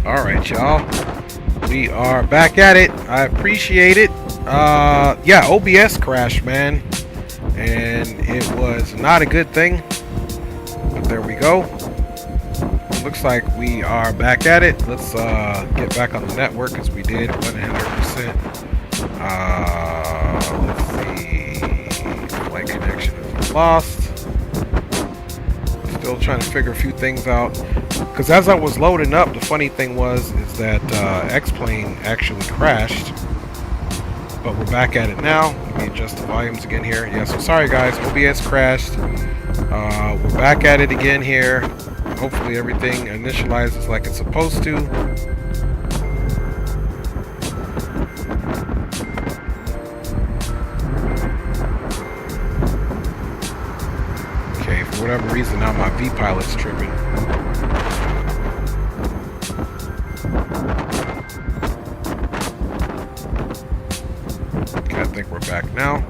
All right, y'all. We are back at it. I appreciate it. Yeah, OBS crashed, man. And it was not a good thing. But there we go. Looks like we are back at it. Let's get back on the network as we did 100%. Let's see. Flight connection is lost. Still trying to figure a few things out. Because as I was loading up, the funny thing is that X-Plane actually crashed. But we're back at it now. Let me adjust the volumes again here. Yeah, so sorry guys, OBS crashed. We're back at it again here. Hopefully everything initializes like it's supposed to. Okay, for whatever reason now my V-pilot's tripping. Okay, I think we're back now.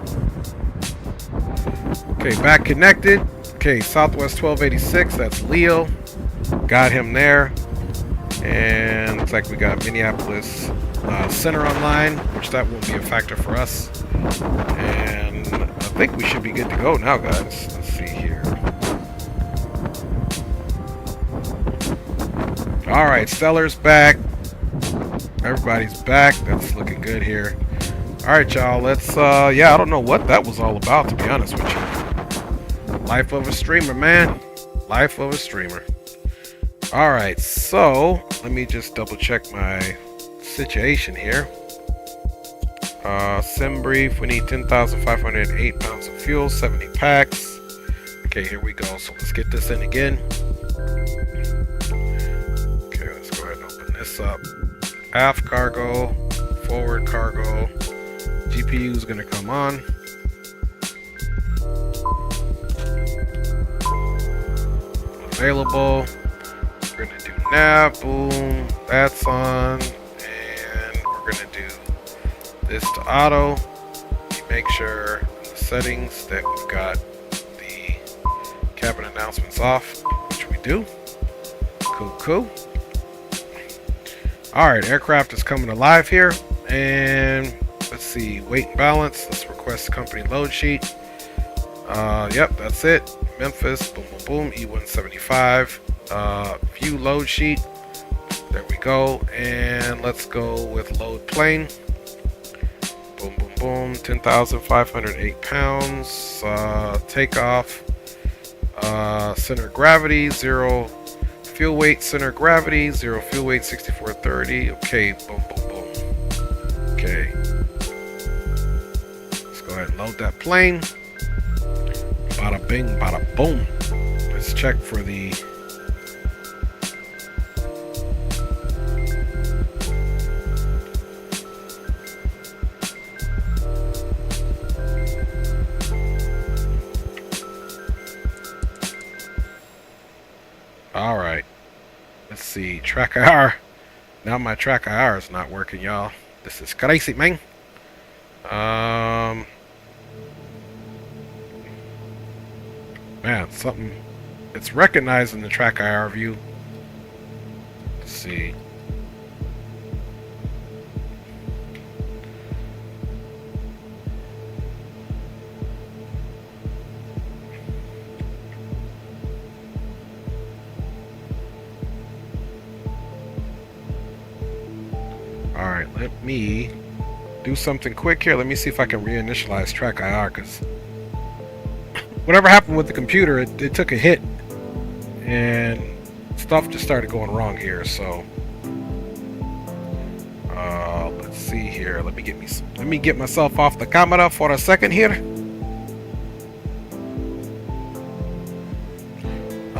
Okay, back connected. Okay, Southwest 1286, that's Leo. Got him there. And looks like we got Minneapolis Center online, which that won't be a factor for us. And I think we should be good to go now, guys. Let's see here. Alright, Stellar's back. Everybody's back. That's looking good here. Alright, y'all. Let's, yeah, I don't know what that was all about, to be honest with you. Life of a streamer, man. Life of a streamer. Alright, so let me just double check my situation here. Sim brief, we need 10,508 pounds of fuel, 70 packs. Okay, here we go. So let's get this in again. Okay, let's go ahead and open this up. Aft cargo, forward cargo. GPU is going to come on. Available. We're going to do nav, boom, that's on, and we're going to do this to auto. Make sure in the settings that we've got the cabin announcements off, which we do. Cool, cool. Alright, aircraft is coming alive here, and let's see, weight and balance. Let's request company load sheet. Yep, that's it. Memphis, boom, boom, boom, E-175. View load sheet. There we go. And let's go with load plane. Boom, boom, boom. 10,508 pounds. Takeoff. Center of gravity, 0 fuel weight, center of gravity, 0 fuel weight, 6430. Okay, boom, boom, boom. Okay. Let's go ahead and load that plane. Bada bing, bada boom. Let's check for the Alright. Let's see. Track IR. Now my track IR is not working, y'all. This is crazy, man. Man, something. It's recognizing the track IR view. Let's see. Alright, let me do something quick here. Let me see if I can reinitialize track IR, because whatever happened with the computer, it took a hit and stuff just started going wrong here. So let's see here. Let me get myself off the camera for a second here.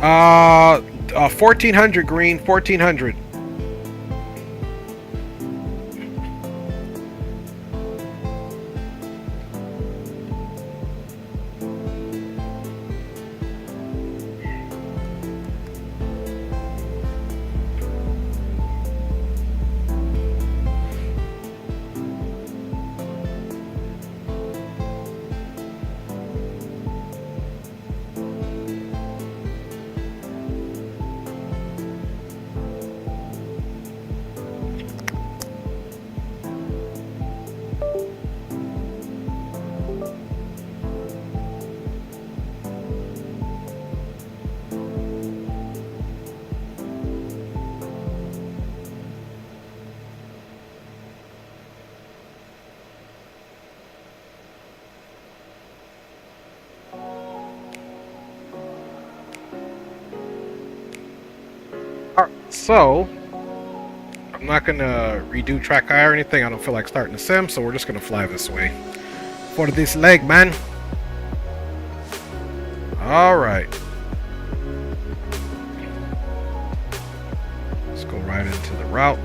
1400 green, 1400. So I'm not gonna redo track eye or anything. I don't feel like starting the sim, so we're just gonna fly this way for this leg, man. All right, let's go right into the route.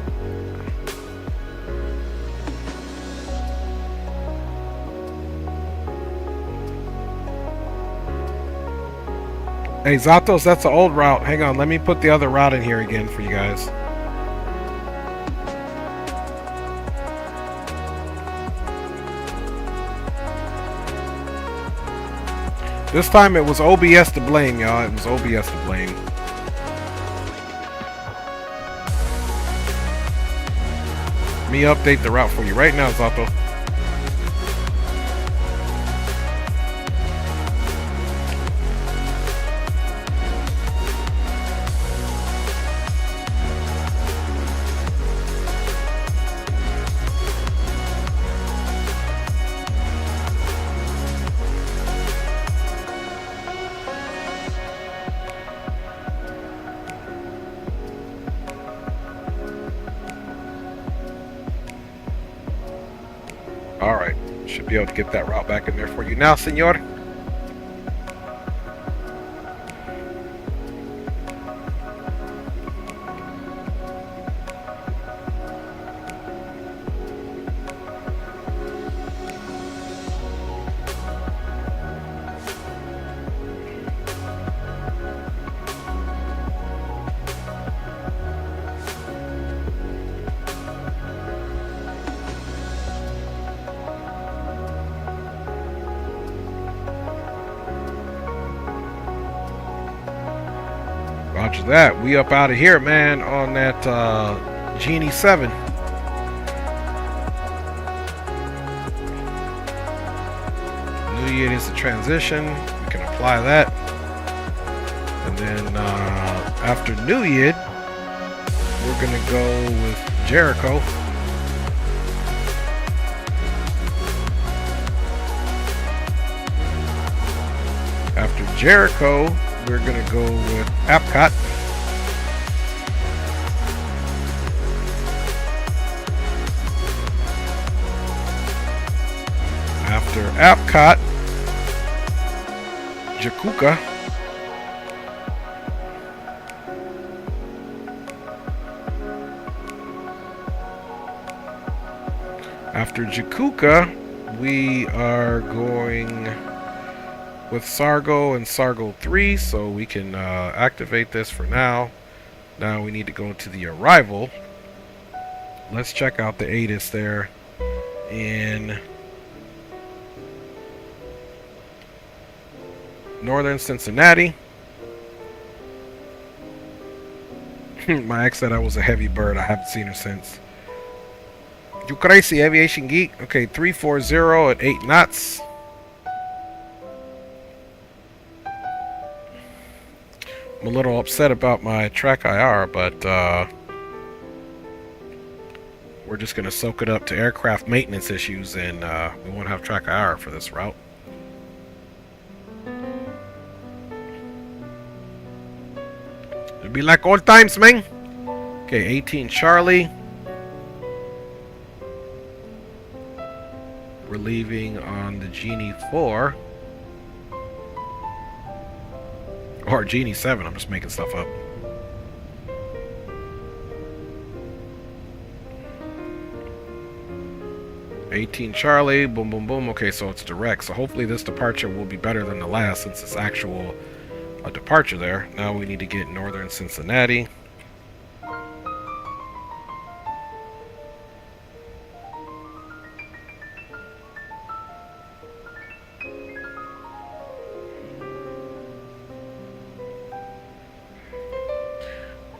Hey Zatos, that's the old route. Hang on, let me put the other route in here again for you guys. This time it was OBS to blame, y'all. It was OBS to blame. Let me update the route for you right now, Zato. Alright, should be able to get that route back in there for you now, senor. Roger that. We up out of here, man, on that Genie 7. Nuyid is the transition. We can apply that. And then after Nuyid, we're going to go with Jericho. After Jericho, we're going to go with Apcot. After Apcot, Jakuka. After Jakuka, we are going with Sargo and Sargo 3, so we can activate this for now. Now we need to go to the arrival. Let's check out the ATIS there in northern Cincinnati. My ex said I was a heavy bird. I haven't seen her since. You crazy, aviation geek. Okay, 340 at 8 knots. I'm a little upset about my track IR, but we're just going to soak it up to aircraft maintenance issues, and we won't have track IR for this route. It'll be like old times, man. Okay, 18 Charlie. We're leaving on the Genie 4. Or Genie 7, I'm just making stuff up. $18 Charlie, boom, boom, boom. Okay, so it's direct. So hopefully this departure will be better than the last, since it's actual departure there. Now we need to get northern Cincinnati.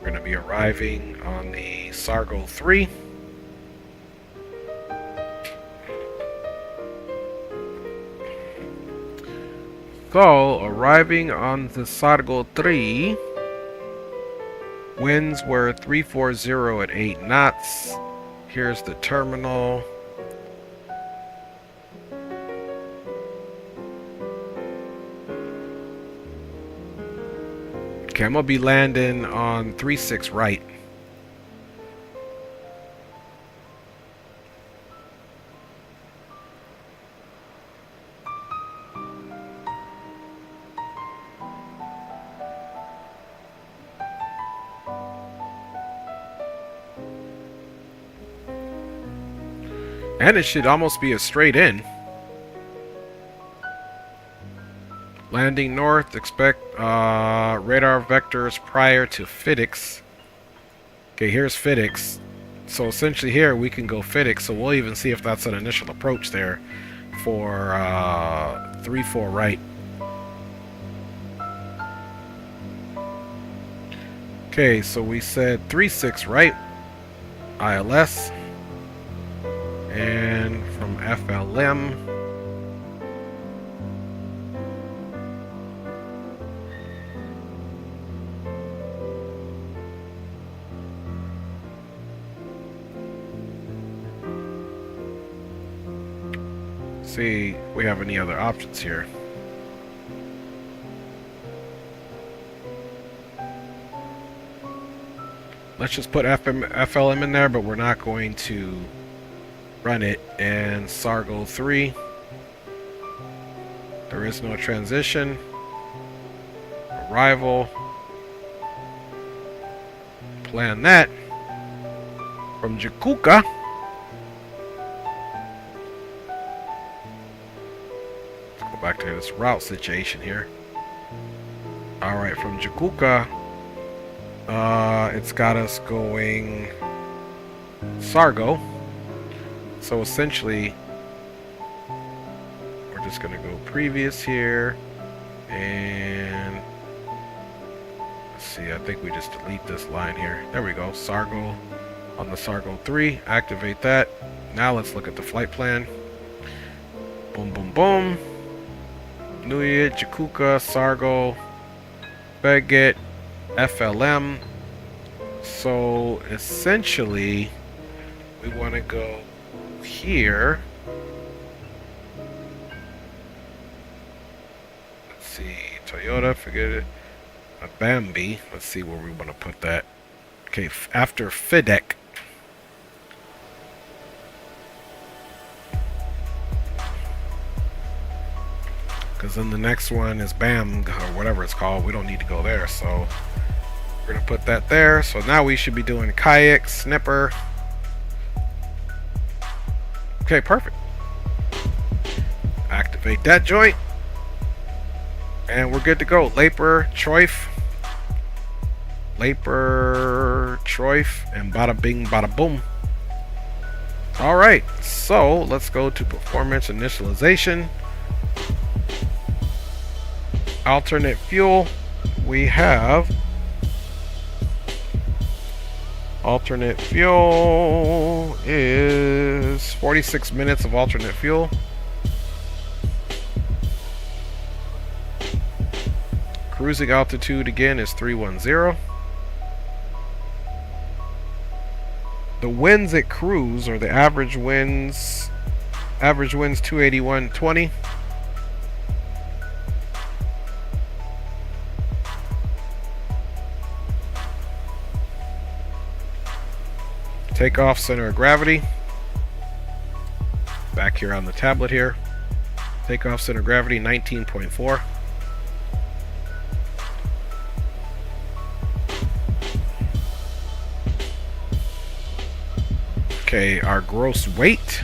We're going to be arriving on the Sargo 3. So, arriving on the Sargo 3, winds were 340 at 8 knots. Here's the terminal. Okay, I'm going to be landing on 36 right. And it should almost be a straight in. Landing north, expect radar vectors prior to FIDIX. Okay, here's FIDIX. So essentially here we can go FIDIX, so we'll even see if that's an initial approach there for 3-4 right. Okay, so we said 3-6 right, ILS, and from FLM, see if we have any other options here. Let's just put FLM in there, but we're not going to run it. And Sargo 3. There is no transition. Arrival. Plan that. From Jakuka. Let's go back to this route situation here. Alright, from Jakuka. It's got us going Sargo. So essentially, we're just going to go previous here. And let's see, I think we just delete this line here. There we go. Sargo on the Sargo 3. Activate that. Now let's look at the flight plan. Boom, boom, boom. Nuyet, Jakuka, Sargo, Begit, FLM. So essentially we want to go here. Let's see, Toyota, forget it. A Bambi. Let's see where we want to put that. Okay, after FIDEC. Because then the next one is BAM, or whatever it's called. We don't need to go there, so we're going to put that there. So now we should be doing kayak, snipper. Okay, perfect. Activate that joint. And we're good to go. Laper, Troif. Laper, Troif, and bada bing, bada boom. Alright, so let's go to performance initialization. Alternate fuel. We have alternate fuel is 46 minutes of alternate fuel. Cruising altitude again is 310. The winds at cruise, or the average winds 281.20. Takeoff center of gravity. Back here on the tablet here. Takeoff center of gravity 19.4. Okay, our gross weight.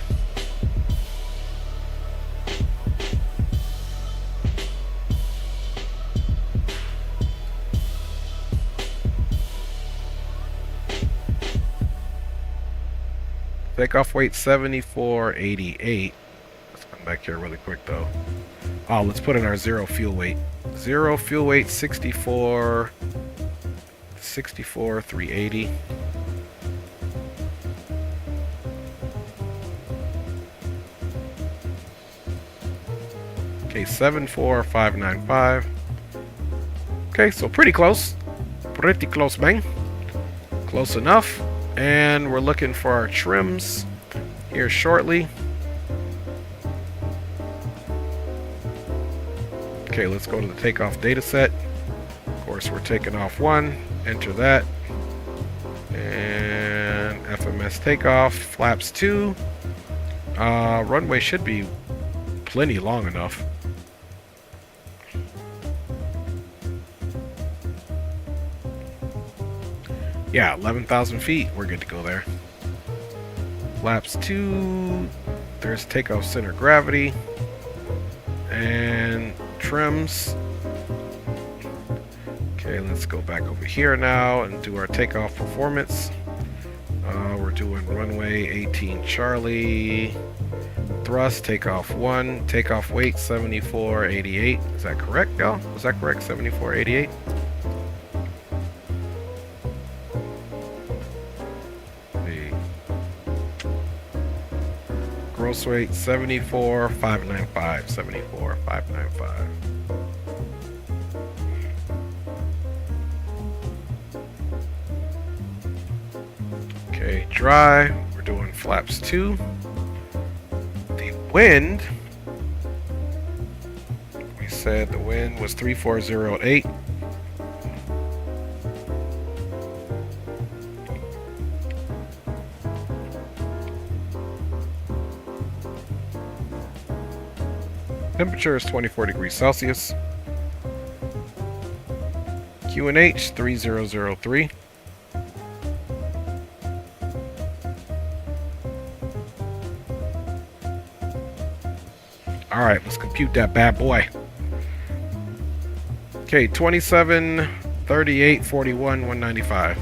Takeoff weight 74.88. Let's come back here really quick though. Oh, let's put in our zero fuel weight. Zero fuel weight 64.380. Okay, 74595. Okay, so pretty close. Pretty close, bang. Close enough. And we're looking for our trims here shortly. Okay, let's go to the takeoff data set. Of course, we're taking off 1. Enter that. And FMS takeoff. Flaps 2. Runway should be plenty long enough. Yeah, 11,000 feet. We're good to go there. Flaps 2. There's takeoff center gravity. And trims. Okay, let's go back over here now and do our takeoff performance. We're doing runway 18 Charlie. Thrust, takeoff 1. Takeoff weight 7488. Is that correct, y'all? Was that correct? 7488? Gross weight 74,595. 74,595. Okay, dry. We're doing flaps 2. The wind. We said the wind was 3408. Temperature is 24 degrees Celsius. QNH 3003. Alright, let's compute that bad boy. Okay, 27, 38, 41, 195.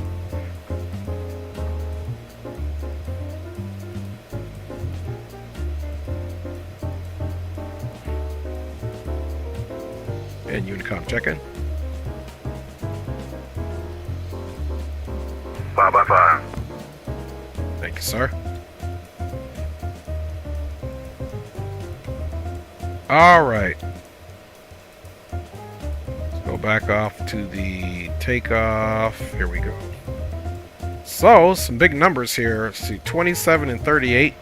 And Unicom check-in. 5x5. Thank you, sir. All right. Let's go back off to the takeoff. Here we go. So, some big numbers here. Let's see, 27 and 38.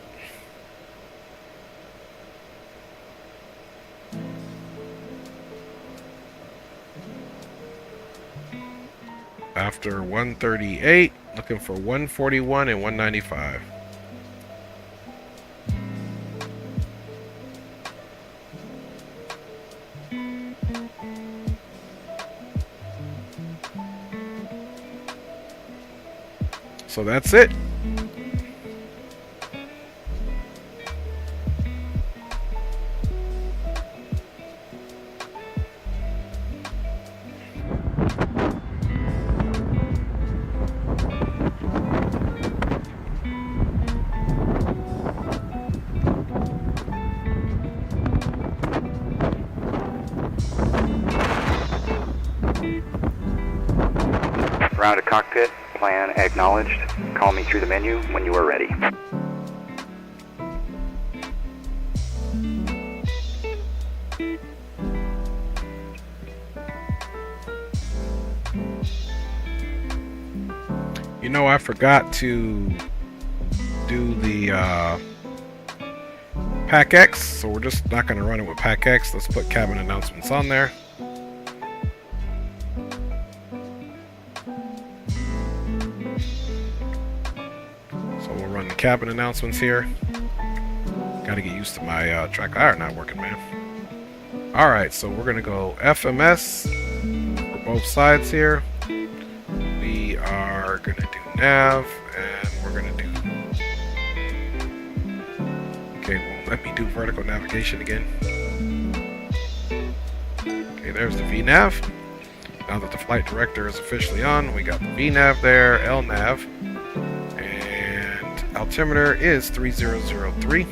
After 138, looking for 141 and 195. So that's it. Round to cockpit, plan acknowledged. Call me through the menu when you are ready. You know, I forgot to do the Pack X, so we're just not going to run it with Pack X. Let's put cabin announcements on there. Cabin announcements here. Gotta get used to my track IR not working, man. Alright, so we're gonna go FMS for both sides here. We are gonna do nav, and we're gonna do... Okay, won't let me do vertical navigation again. Okay, there's the VNav. Now that the flight director is officially on, we got the VNav there, LNav. Altimeter is 3003.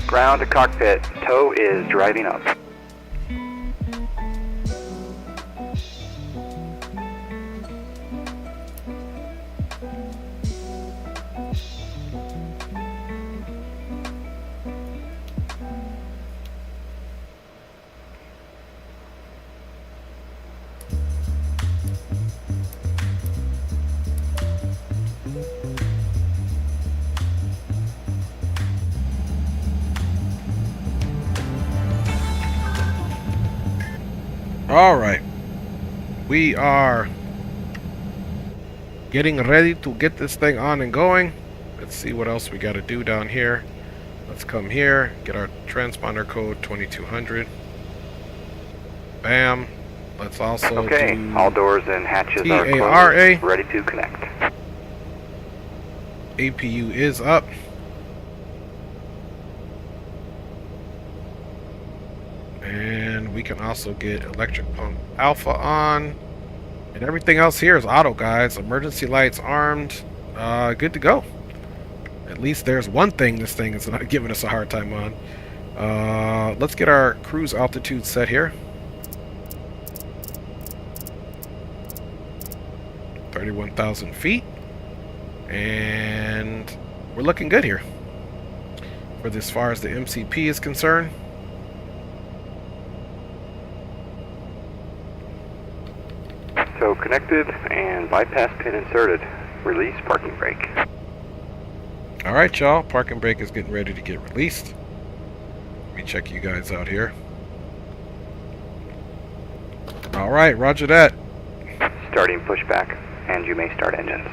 Ground to cockpit, tow is driving up. Alright, we are getting ready to get this thing on and going. Let's see what else we got to do down here. Let's come here, get our transponder code 2200. Bam. Let's also Okay, do all doors and hatches are TARA. closed, ready to connect. APU is up. And we can also get electric pump alpha on. And everything else here is auto, guys. Emergency lights armed. Good to go. At least there's one thing this thing is not giving us a hard time on. Let's get our cruise altitude set here. 31,000 feet. And we're looking good here for as far as the MCP is concerned. So connected and bypass pin inserted. Release parking brake. Alright, y'all. Parking brake is getting ready to get released. Let me check you guys out here. Alright, roger that. Starting pushback, and you may start engines.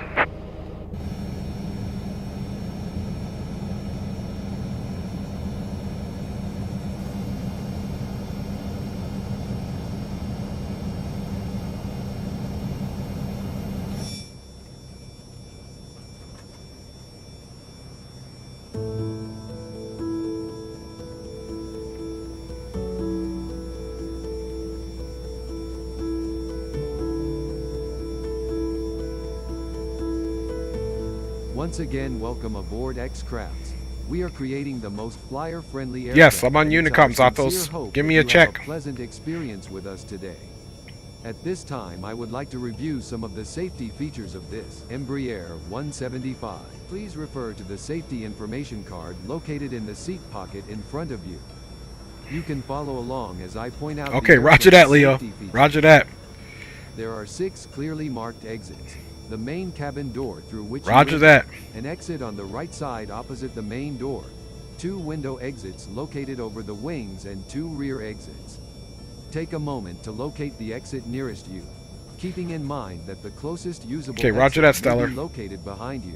Once again, welcome aboard XCrafts. We are creating the most flyer-friendly aircraft. Yes, I'm on and it's Unicom, our Zatos. sincere hope Give that me a you check. have a pleasant experience with us today. At this time, I would like to review some of the safety features of this Embraer 175. Please refer to the safety information card located in the seat pocket in front of you. You can follow along as I point out. Okay, the roger that, Leo. safety features. Roger that. There are 6 clearly marked exits. The main cabin door through which Roger you that. an exit on the right side opposite the main door. 2 window exits located over the wings and 2 rear exits. Take a moment to locate the exit nearest you, keeping in mind that the closest usable Okay, roger exit that, may Stellar. be located behind you.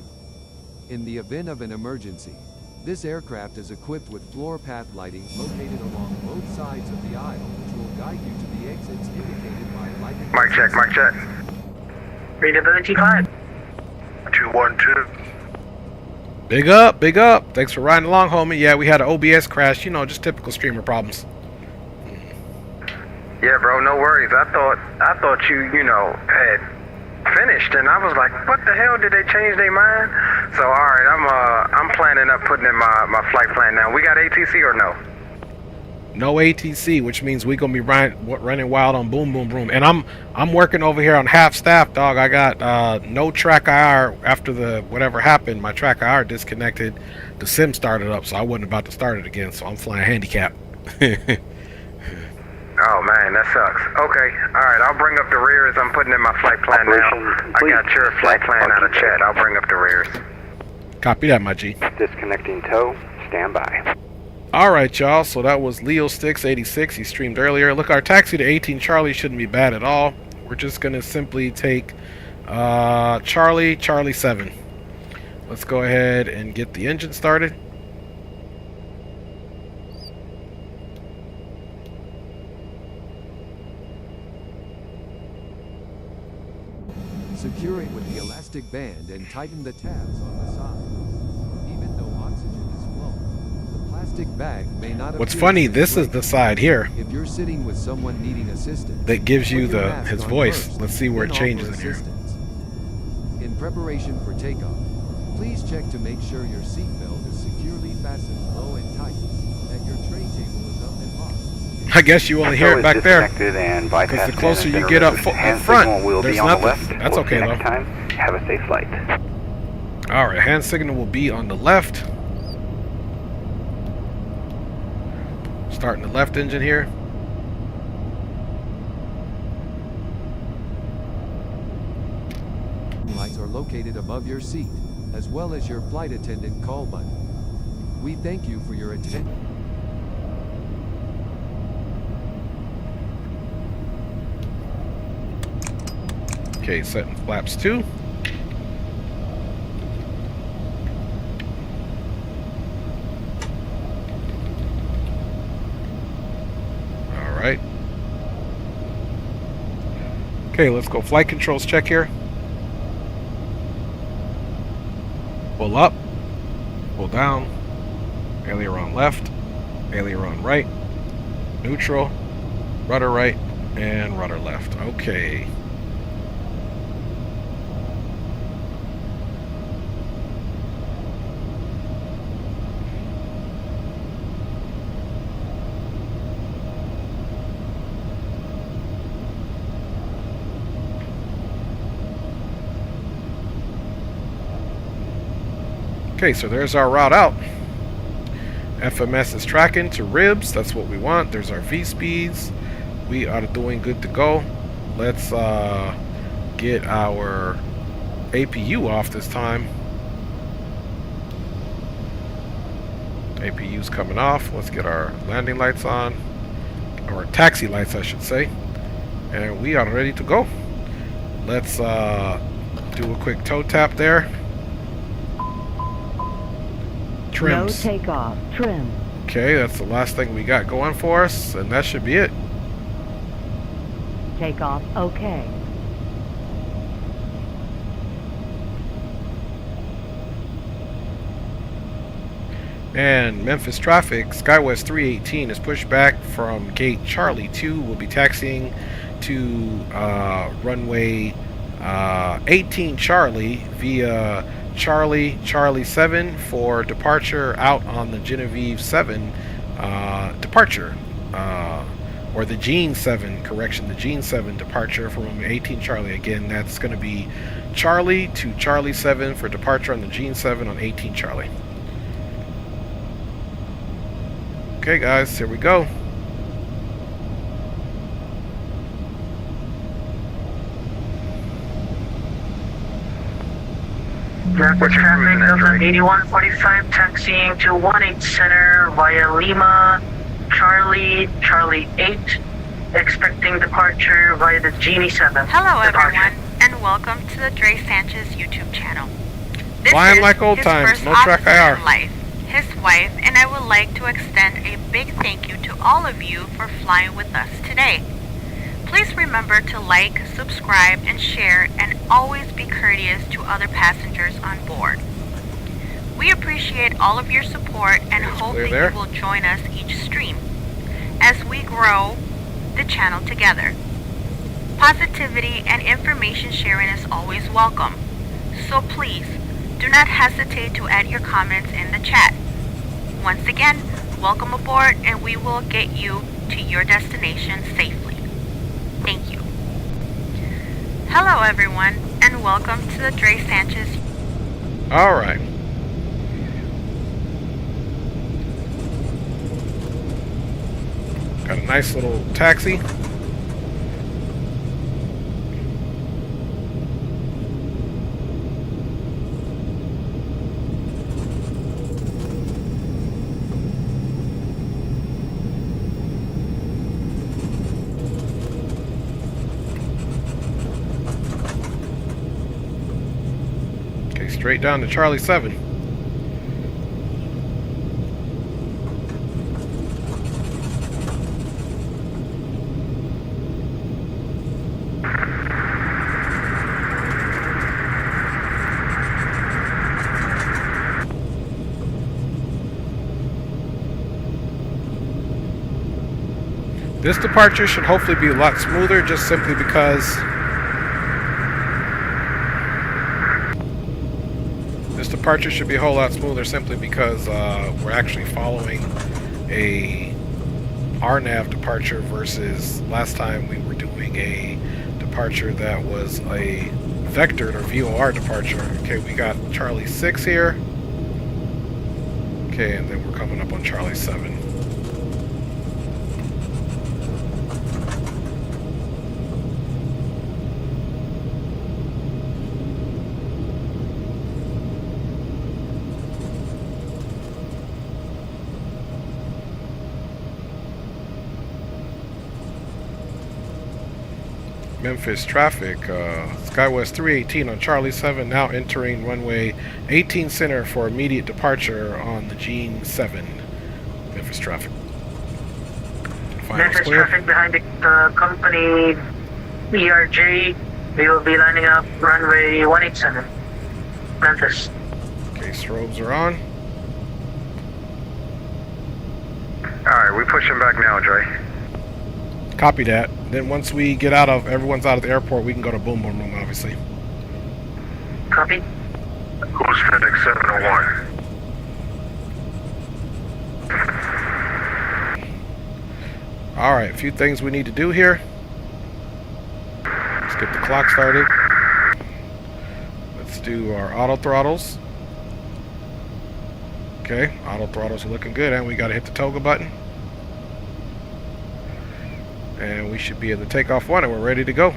In the event of an emergency, this aircraft is equipped with floor path lighting located along both sides of the aisle, which will guide you to the exits indicated by lighting. Mic check, mic check. Readability card. 212. Big up, big up. Thanks for riding along, homie. Yeah, we had an OBS crash. You know, just typical streamer problems. Yeah, bro, no worries. I thought you know, had finished, and I was like, what the hell? Did they change their mind? So, all right, I'm planning up putting in my flight plan now. We got ATC or no? No ATC, which means we gonna be running wild on boom, boom, boom. And I'm working over here on half staff, dog. I got no track IR after the whatever happened. My track IR disconnected. The sim started up, so I wasn't about to start it again. So I'm flying handicap. Oh man, that sucks. Okay, all right, I'll bring up the rears. I'm putting in my flight plan now. I got your flight plan out of chat. I'll bring up the rears. Copy that, my G. Disconnecting tow, stand by. Alright, y'all, so that was Leo Sticks 86. He streamed earlier. Look, our taxi to 18 Charlie shouldn't be bad at all. We're just going to simply take Charlie 7. Let's go ahead and get the engine started. Secure it with the elastic band and tighten the tabs on the side. Even though oxygen is flowing, the plastic bag may not. What's funny, this is the side here If you're sitting with someone needing assistance, that gives you put your mask his on voice. first, Let's see where then it changes offer in here. assistance. In preparation for takeoff, please check to make sure your seatbelt is securely fastened low and tight, that your tray table is up and locked. I guess you only hear it back there. Because the closer you get up front, will there's be on nothing. the left. That's We'll see okay, you next though. time. Have a safe flight. Alright, hand signal will be on the left. Starting the left engine here. Lights are located above your seat, as well as your flight attendant call button. We thank you for your attention. Okay, setting flaps 2. right. Okay, let's go flight controls check here. Pull up, pull down, aileron left, aileron right, neutral, rudder right, and rudder left. Okay. Okay, so there's our route out. FMS is tracking to ribs. That's what we want. There's our V speeds. We are doing good to go. Let's get our APU off this time. APU's coming off. Let's get our landing lights on, or taxi lights I should say, and we are ready to go. Let's do a quick toe tap there. Trims. No takeoff. Trim. Okay, that's the last thing we got going for us, and that should be it. Takeoff. Okay. And Memphis traffic, SkyWest 318 is pushed back from gate Charlie 2. We'll be taxiing to runway 18 Charlie via Charlie 7 for departure out on the Genevieve 7 departure, or the Gene 7, correction, the Gene 7 departure from runway 18 Charlie. Again, that's going to be Charlie to Charlie 7 for departure on the Gene 7 on 18 Charlie. Okay guys, here we go. Rapid traffic of 8145 taxiing to 18 Center via Lima, Charlie 8, expecting departure via the Genie 7. Hello departure. everyone, and welcome to the Dre Sanchez YouTube channel. This Flying is like old his times, first no track officer IR. in life, his wife, and I would like to extend a big thank you to all of you for flying with us today. Please remember to like, subscribe, and share, and always be courteous to other passengers on board. We appreciate all of your support and hope that you will join us each stream as we grow the channel together. Positivity and information sharing is always welcome, so please do not hesitate to add your comments in the chat. Once again, welcome aboard, and we will get you to your destination safely. Thank you. Hello everyone, and welcome to the Dre Sanchez. Alright. Got a nice little taxi. Straight down to Charlie 7. This departure should hopefully be a lot smoother, just simply because departure should be a whole lot smoother simply because we're actually following a RNAV departure versus last time we were doing a departure that was a vectored or VOR departure. Okay, we got Charlie 6 here. Okay, and then we're coming up on Charlie 7. Memphis traffic, SkyWest 318 on Charlie 7, now entering runway 18 Center for immediate departure on the Gene 7. Memphis traffic. Final Memphis clear. traffic behind the company ERJ. We will be lining up runway 187. Memphis. Okay, strobes are on. Alright, we pushing back now, Dre. Copy that. Then once we get out of, everyone's out of the airport, we can go to boom boom room, obviously. Copy. Who's FedEx 701? Alright, a few things we need to do here. Let's get the clock started. Let's do our auto throttles. Okay, auto throttles are looking good, and we gotta hit the toggle button. And we should be in the takeoff one, and we're ready to go.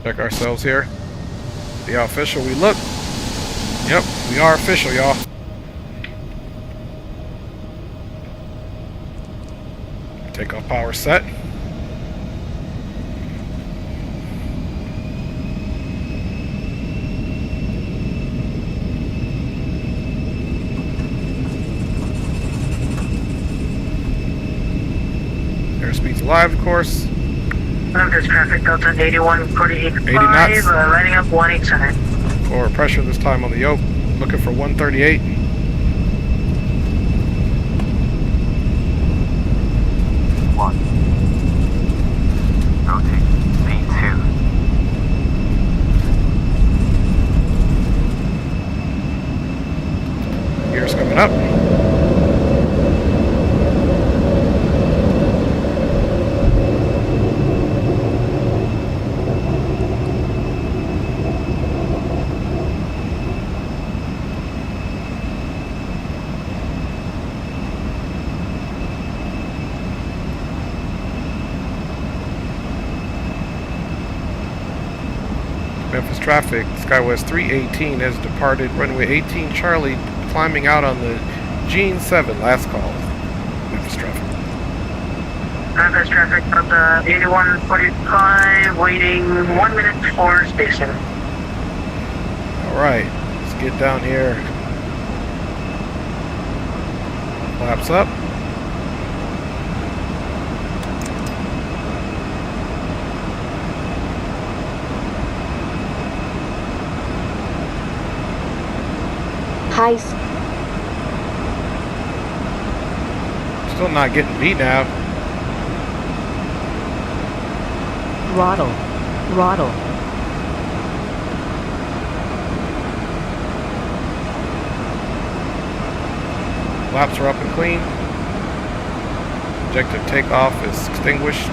Check ourselves here. See how official we look. Yep, we are official, y'all. Takeoff power set. Airspeed's alive, of course. Memphis traffic Delta 8148.5, 80 knots. lining up 187. Forward pressure this time on the yoke. Looking for 138. Rotate. V2. Gears coming up. Memphis traffic, Skywest 318 has departed runway 18 Charlie, climbing out on the Gene 7, last call. Memphis traffic. Memphis traffic Delta 8145, waiting 1 minute for station. Alright, let's get down here. Flaps up. Heist. Still not getting VNAV. Throttle. Throttle. Flaps are up and clean. Objective takeoff is extinguished.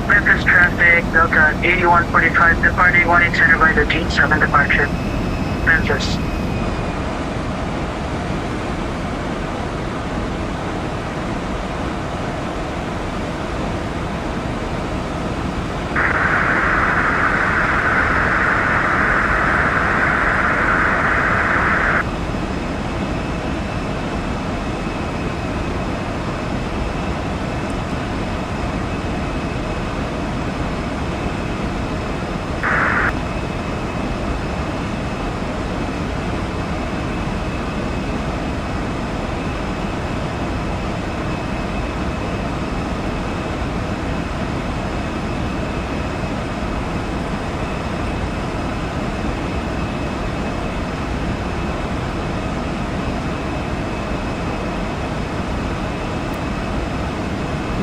Memphis traffic Delta 8145, departing 187 by the Gene 7 departure. Memphis.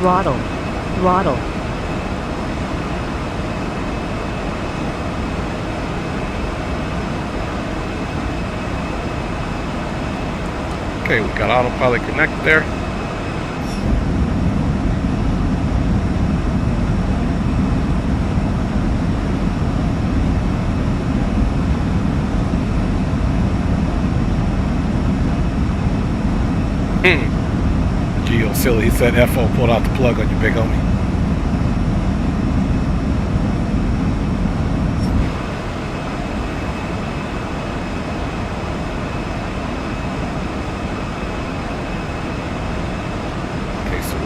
Throttle. Throttle. Okay, we got autopilot connected there. Geo silly, he said FO pulled out the plug on you, big homie.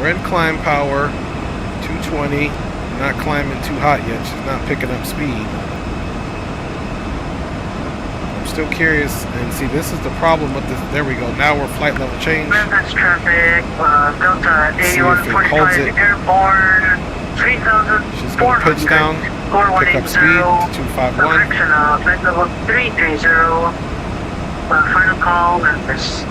we're in climb power, 220. Not climbing too hot yet. She's not picking up speed. I'm still curious, and see, this is the problem with this. There we go. Now we're flight level change. Memphis traffic, Delta See if it holds 8145 it. airborne, 3,400. She's going to pitch down, pick up speed, 251. Correction, flight level 330. Final call, Memphis.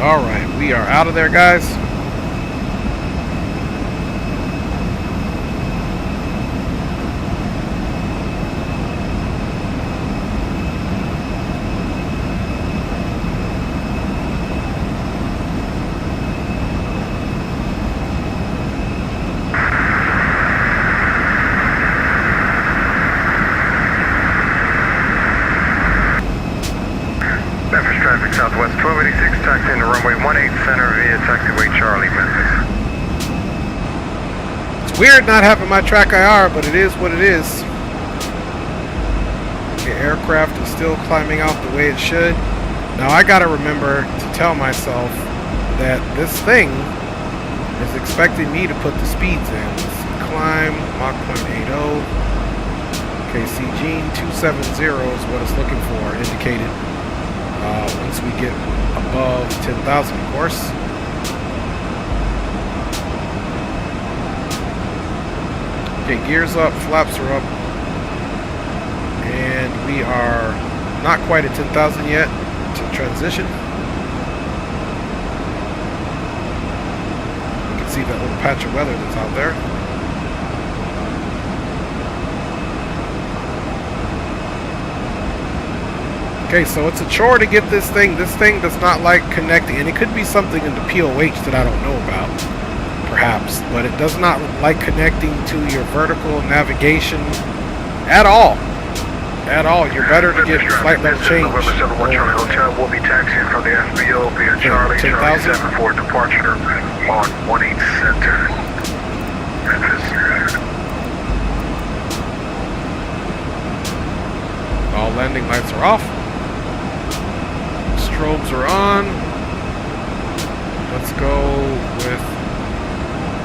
Alright, we are out of there, guys. Memphis traffic southwest 1286, taxi into runway 18 center via taxiway Charlie, Memphis. It's weird not having my track IR, but it is what it is. The aircraft is still climbing out the way it should. Now I gotta remember to tell myself that this thing is expecting me to put the speeds in. Climb, Mach 0.80. Okay, CG 270 is what it's looking for, indicated. Once we get above 10,000, of course. Okay, gears up, flaps are up. And we are not quite at 10,000 yet to transition. You can see that little patch of weather that's out there. Okay, so it's a chore to get this thing. This thing does not like connecting, and it could be something in the POH that I don't know about, perhaps, but it does not like connecting to your vertical navigation at all. At all. You're better to get flight level change. November 71 Charlie Hotel will be taxiing from the FBO via Charlie 10,000. 7 for departure on 18 center. Memphis. All landing lights are off. Strobes are on. Let's go with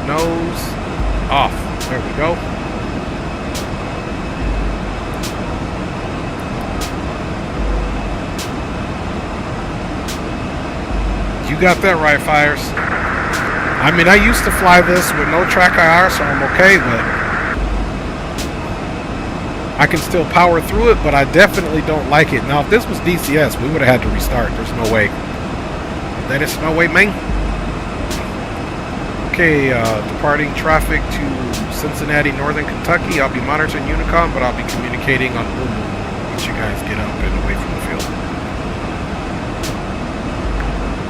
nose off. There we go. You got that right, Fires. I mean, I used to fly this with no track IR, so I'm okay, but I can still power through it, but I definitely don't like it. Now, if this was DCS, we would have had to restart. There's no way. There is no way, man. Okay, departing traffic to Cincinnati, Northern Kentucky. I'll be monitoring Unicom, but I'll be communicating on Boom once you guys get up and away from the field.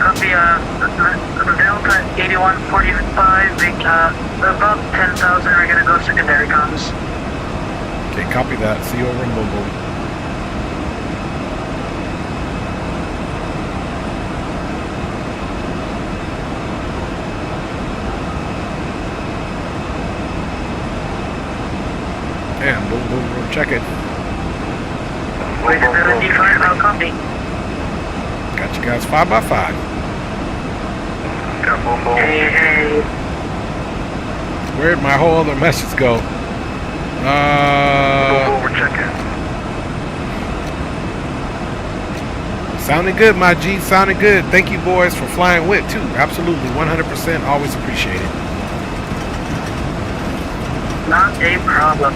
Copy, Delta 8145, about 10,000, we're gonna go secondary comms. Okay, copy that. See you over in Boom Boom. And Boom Boom Room, check it. Wait, 75, I'll copy. Got you guys 5x5. Yeah, boom, boom. Hey. Where'd my whole other message go? We're checking. Sounded good, my G. Sounded good. Thank you, boys, for flying with, too. Absolutely. 100%. Always appreciate it. Not a problem.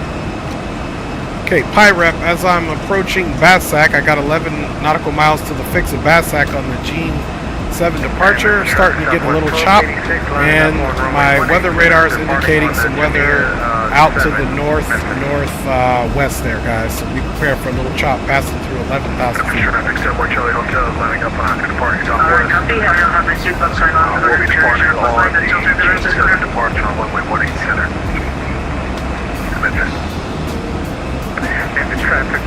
Okay, Pyrep, as I'm approaching Batsac, I got 11 nautical miles to the fix at Batsac on the Gene 7 departure. Starting to get a little chop, and my weather radar is indicating some weather out to the northwest there, guys. So be prepared for a little chop passing through 11,000 feet. Traffic 71 Charlie Hotel is lining up on departing Alright, southwest. copy. I don't have my seatbelt sign on for the We'll be departing return. on the Gene 7 departure on runway 18 center. Memphis. Memphis traffic,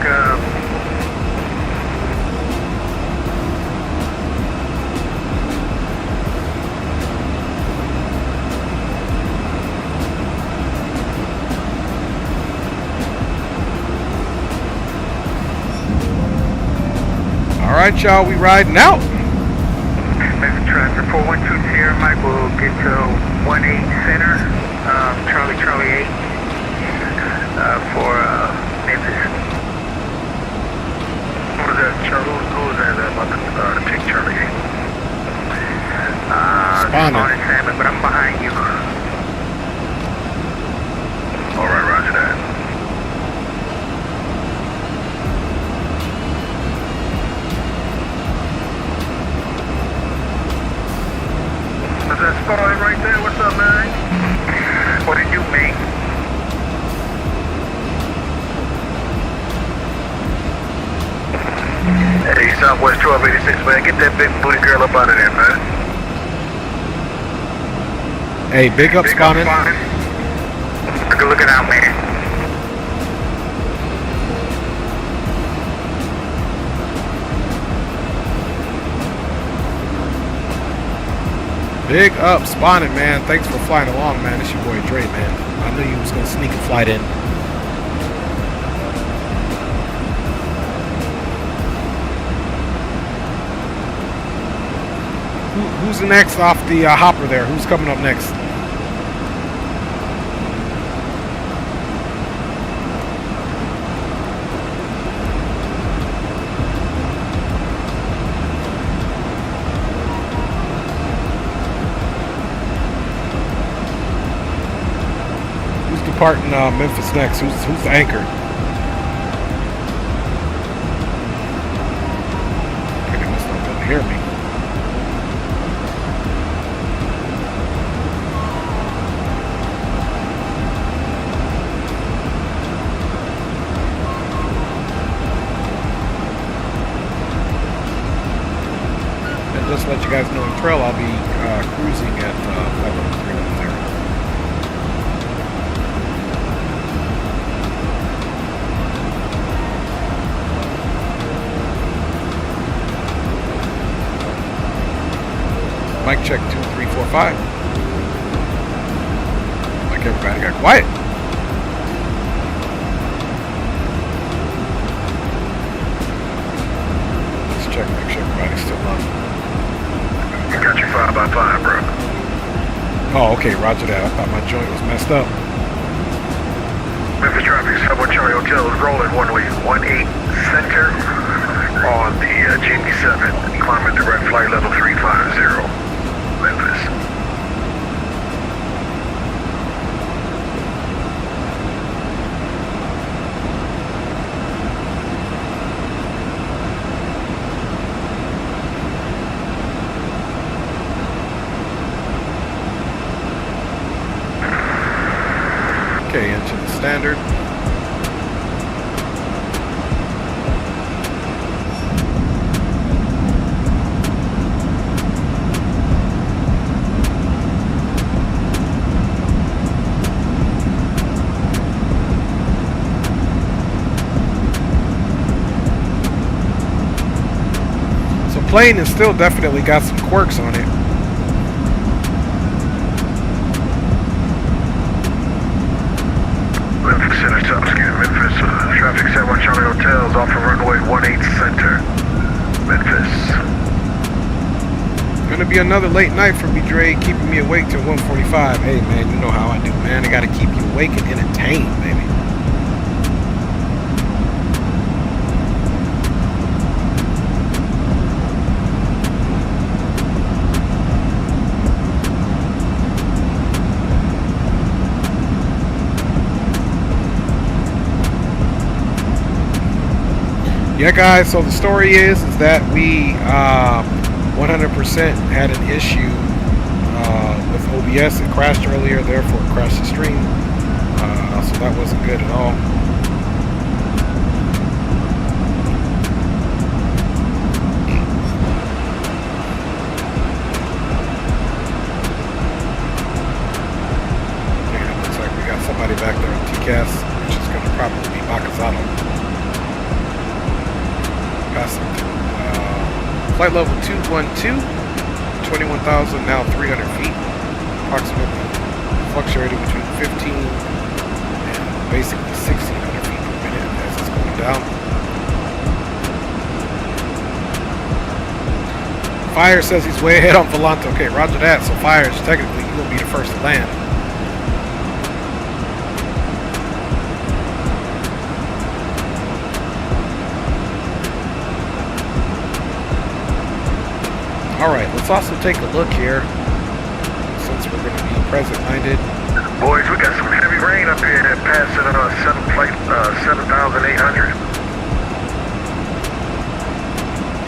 Alright, y'all, we riding out. Memphis Traffic 412 Sierra Mike will get to 18 Center, Charlie 8 for Memphis. What was that, Charlie? Who was that about to take Charlie 8? Spawning Salmon, but I'm behind you. Alright, roger that. Is that spawning right there? What's up, man? What did you make? Hey, Southwest 1286, man. Get that big booty girl up out of there, man. Hey, big up spawning. Good looking out, man. Big up spawning, man. Thanks for flying along, man. It's your boy Dre, man. I knew you was gonna sneak a flight in. Who's the next off the hopper there? Who's coming up next? Who's departing Memphis next? Who's the anchor? Okay, they must not be able to hear me. Just to let you guys know, in trail I'll be cruising at 503 there. Mic check 2, 3, 4, 5. Like everybody got quiet. Let's check, make sure everybody's still on. I got you 5x5, bro. Oh, okay, roger that. I thought my joint was messed up. Memphis traffic, Subway Charlie Hotel is rolling runway 18 Center on the GD7. Climbing direct flight level 350, Memphis. Okay, engine standard. So plane has still definitely got some quirks on it. Memphis Center, top scan, Memphis. Traffic 71 Charlie Hotels off of runway 18 Center, Memphis. Gonna be another late night for me, Dre, keeping me awake till 1:45. Hey, man, you know how I do, man. I gotta keep you awake and entertained, baby. Yeah, guys, so the story is that we 100% had an issue with OBS. It crashed earlier, therefore it crashed the stream. So that wasn't good at all. Okay, it looks like we got somebody back there on TCAS, which is going to probably be Makazato. Passing flight level 212, 21,000, now 300 feet, approximately fluctuating between 15 and basically 1,600 feet per minute as it's going down. Fire says he's way ahead on Volante. Okay, roger that. So Fire is technically you will be the first to land. Alright, let's also take a look here, since we're going to be present-minded. Boys, we got some heavy rain up here that passing 7,800.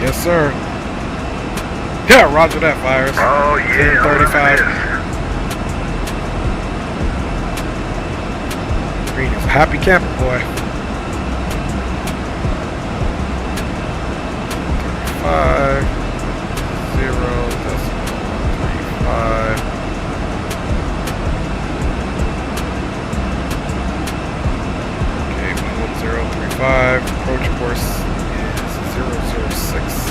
Yes, sir. Yeah, roger that, Fires. Oh, yeah. 10:35. Green is a happy camper, boy. 35. 0.35. Okay, 11035. Approach course is 006.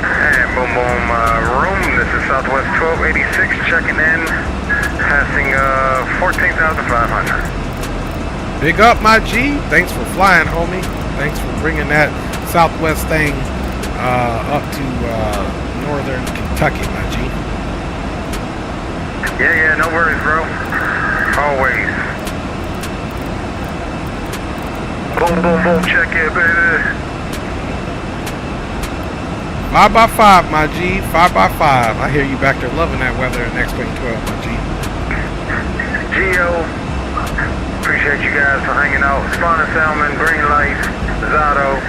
And boom, boom, room. This is Southwest 1286 checking in, passing 14,500. Big up, my G. Thanks for flying, homie. Thanks for bringing that Southwest thing up to northern Kentucky, my G. Yeah, no worries, bro. Always. Boom, boom, boom, check it, baby. 5x5, my G. 5x5. I hear you back there loving that weather in X-Wing 12, my G. Geo, appreciate you guys for hanging out. Spawner Salmon, Green Light, Zato.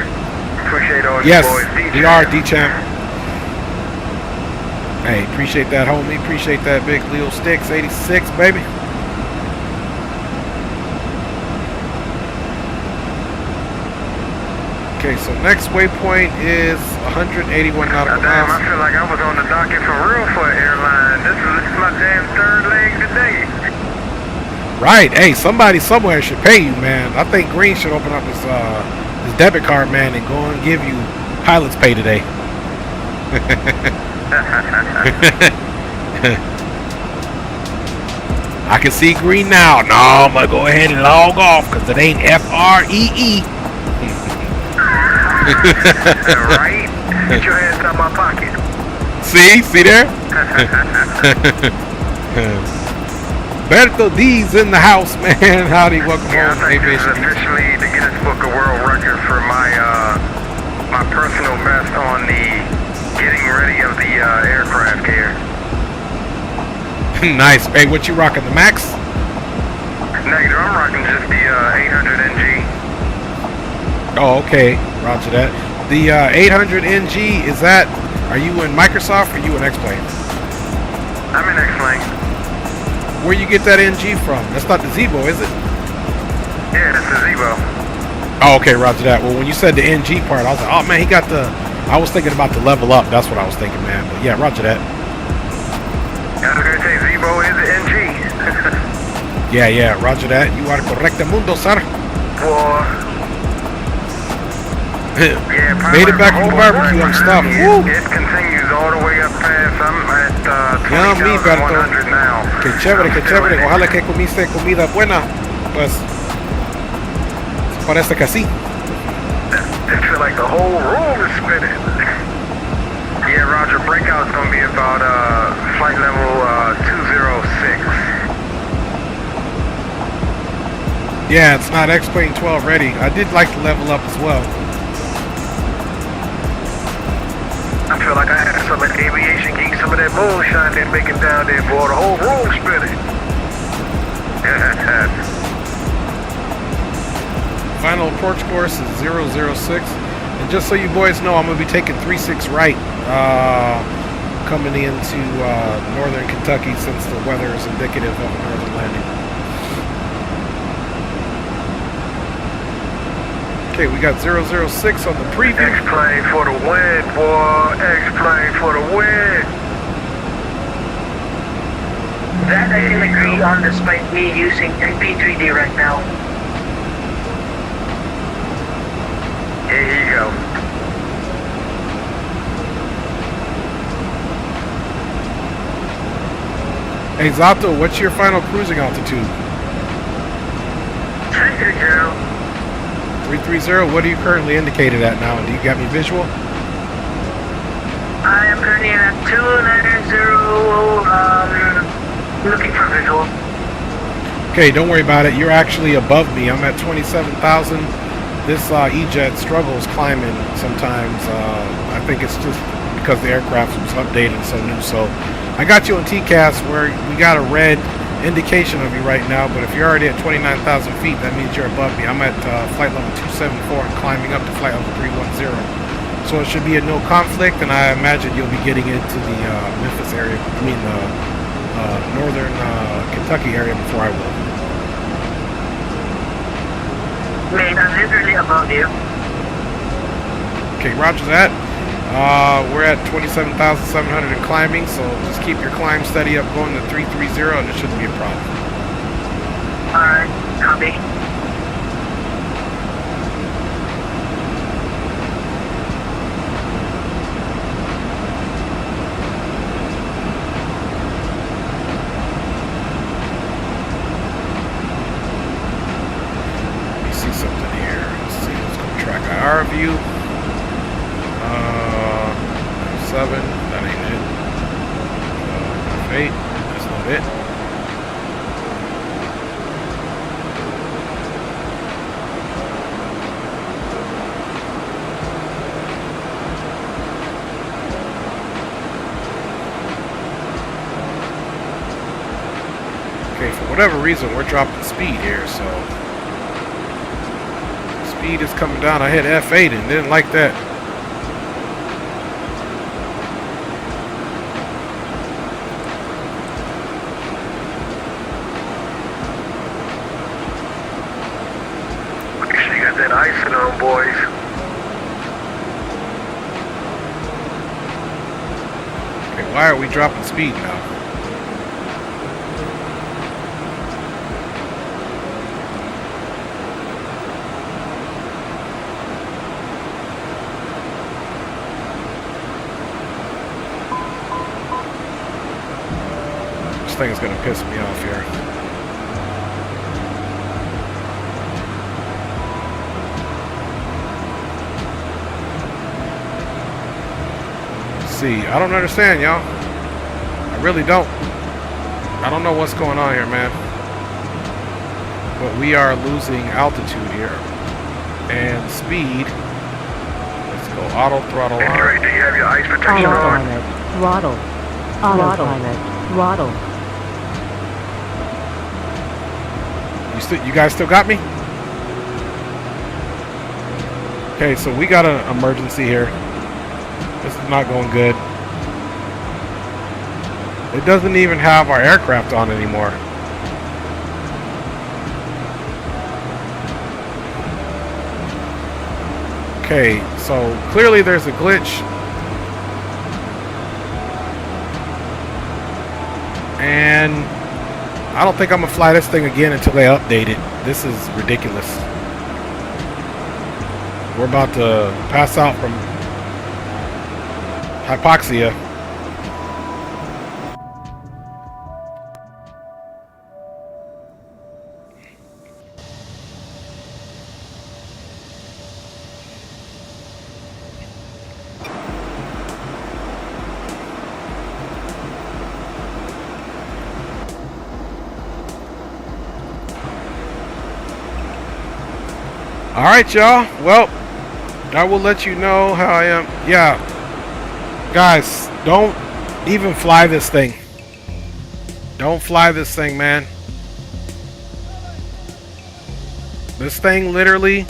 Appreciate all Yes, you boys. we are D-Champ. Hey, appreciate that, homie. Appreciate that, big Leo Sticks 86, baby. Okay, so next waypoint is 181 nautical Damn, miles. I feel like I was on the docket for real for an airline. This is my damn third leg today. Right. Hey, somebody somewhere should pay you, man. I think Green should open up his debit card, man, and go and give you pilot's pay today. I can see Green now. No, I'm going to go ahead and log off because it ain't FREE. Right? Get your hands out my pocket. See there? Berto D's in the house, man. Howdy, welcome Yeah, home. I think this is officially the Guinness Book of World Record for my my personal best on the getting ready of the aircraft here. Nice. Hey, what you rocking? The Max? Negative, I'm rocking just the 800 NG. Oh, okay. Roger that. The 800 NG, is that, are you in Microsoft or are you in X-Plane? I'm in X-Plane. Where you get that NG from? That's not the Zebo, is it? Yeah, that's the Zebo. Oh, okay, roger that. Well, when you said the NG part, I was like, oh man, he got the, I was thinking about the level up. That's what I was thinking, man. But yeah, roger that. I was going to say Zebo is the NG. Yeah, roger that. You are correct, mundo, sir. Boy. Yeah, made it back from barbecue and stuff. Woo! It continues all the way up past. I'm at 20,100 now. Qué chévere, qué chévere. Ojalá que comiste comida buena. Pues parece que sí. I feel like the whole room is spinning. Yeah, Roger. Breakout's gonna be about flight level 206. Yeah, it's not X-Plane 12 ready. I did like to level up as well. I feel like I had some of the aviation geek, some of that moonshine they're making down there, boy. The whole room spinning. Final approach course is 006. And just so you boys know, I'm going to be taking 36 right coming into northern Kentucky since the weather is indicative of a northern landing. Okay, we got 006 on the preview. X-Plane for the win, boy. X-Plane for the win. That I can agree on despite me using MP3D right now. Here you go. Hey Zato, what's your final cruising altitude? 330. 330, what are you currently indicated at now? Do you got me visual? I am currently at 290, looking for visual. Okay, don't worry about it. You're actually above me. I'm at 27,000. This E-Jet struggles climbing sometimes. I think it's just because the aircraft was updated so new. So I got you on TCAS where we got a red indication of you right now, but if you're already at 29,000 feet, that means you're above me. I'm at flight level 274 and climbing up to flight level 310. So it should be a no conflict, and I imagine you'll be getting into the Memphis area, northern Kentucky area before I will. Mate, I'm literally above you. Okay, roger that. We're at 27,700 and climbing, so just keep your climb steady up going to 330 and it shouldn't be a problem. Alright, copy. Let me see something here. Let's see, let's go track IR view. 7, that ain't it. F8, that's not it. Okay, for whatever reason, we're dropping speed here, so speed is coming down. I hit F8 and didn't like that. That icing on, boys. Okay, why are we dropping speed now? This thing is going to piss me off here. I don't understand, y'all. I really don't. I don't know what's going on here, man. But we are losing altitude here. And speed. Let's go auto throttle on. Android, do you have your ice protection on? Autopilot. Throttle. Autopilot. Throttle. You guys still got me? Okay, so we got an emergency here. This is not going good. It doesn't even have our aircraft on anymore. Okay, so clearly there's a glitch. And I don't think I'm gonna fly this thing again until they update it. This is ridiculous. We're about to pass out from hypoxia. All right, y'all. Well, I will let you know how I am. Yeah. Guys, don't even fly this thing. Don't fly this thing, man. This thing literally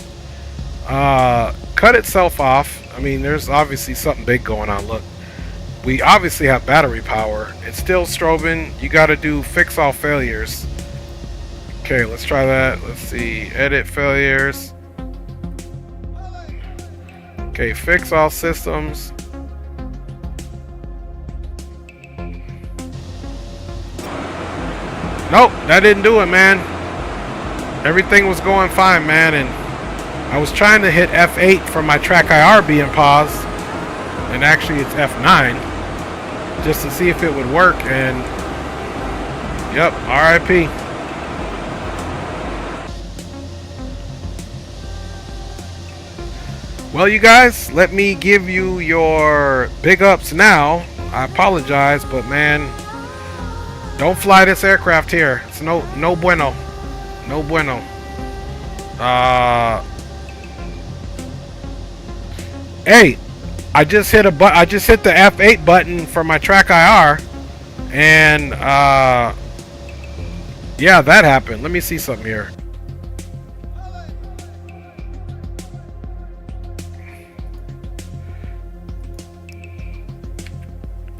cut itself off. I mean, there's obviously something big going on. Look, we obviously have battery power. It's still strobing. You got to do fix all failures. Okay, let's try that. Let's see. Edit failures. Okay, fix all systems. Nope, that didn't do it, man. Everything was going fine, man, and I was trying to hit F8 for my track IR being paused, and actually it's F9, just to see if it would work, and yep, RIP. Well, you guys, let me give you your big ups now. I apologize, but man, don't fly this aircraft here. It's no bueno. No bueno. Hey, I just hit the F8 button for my track IR, and yeah, that happened. Let me see something here.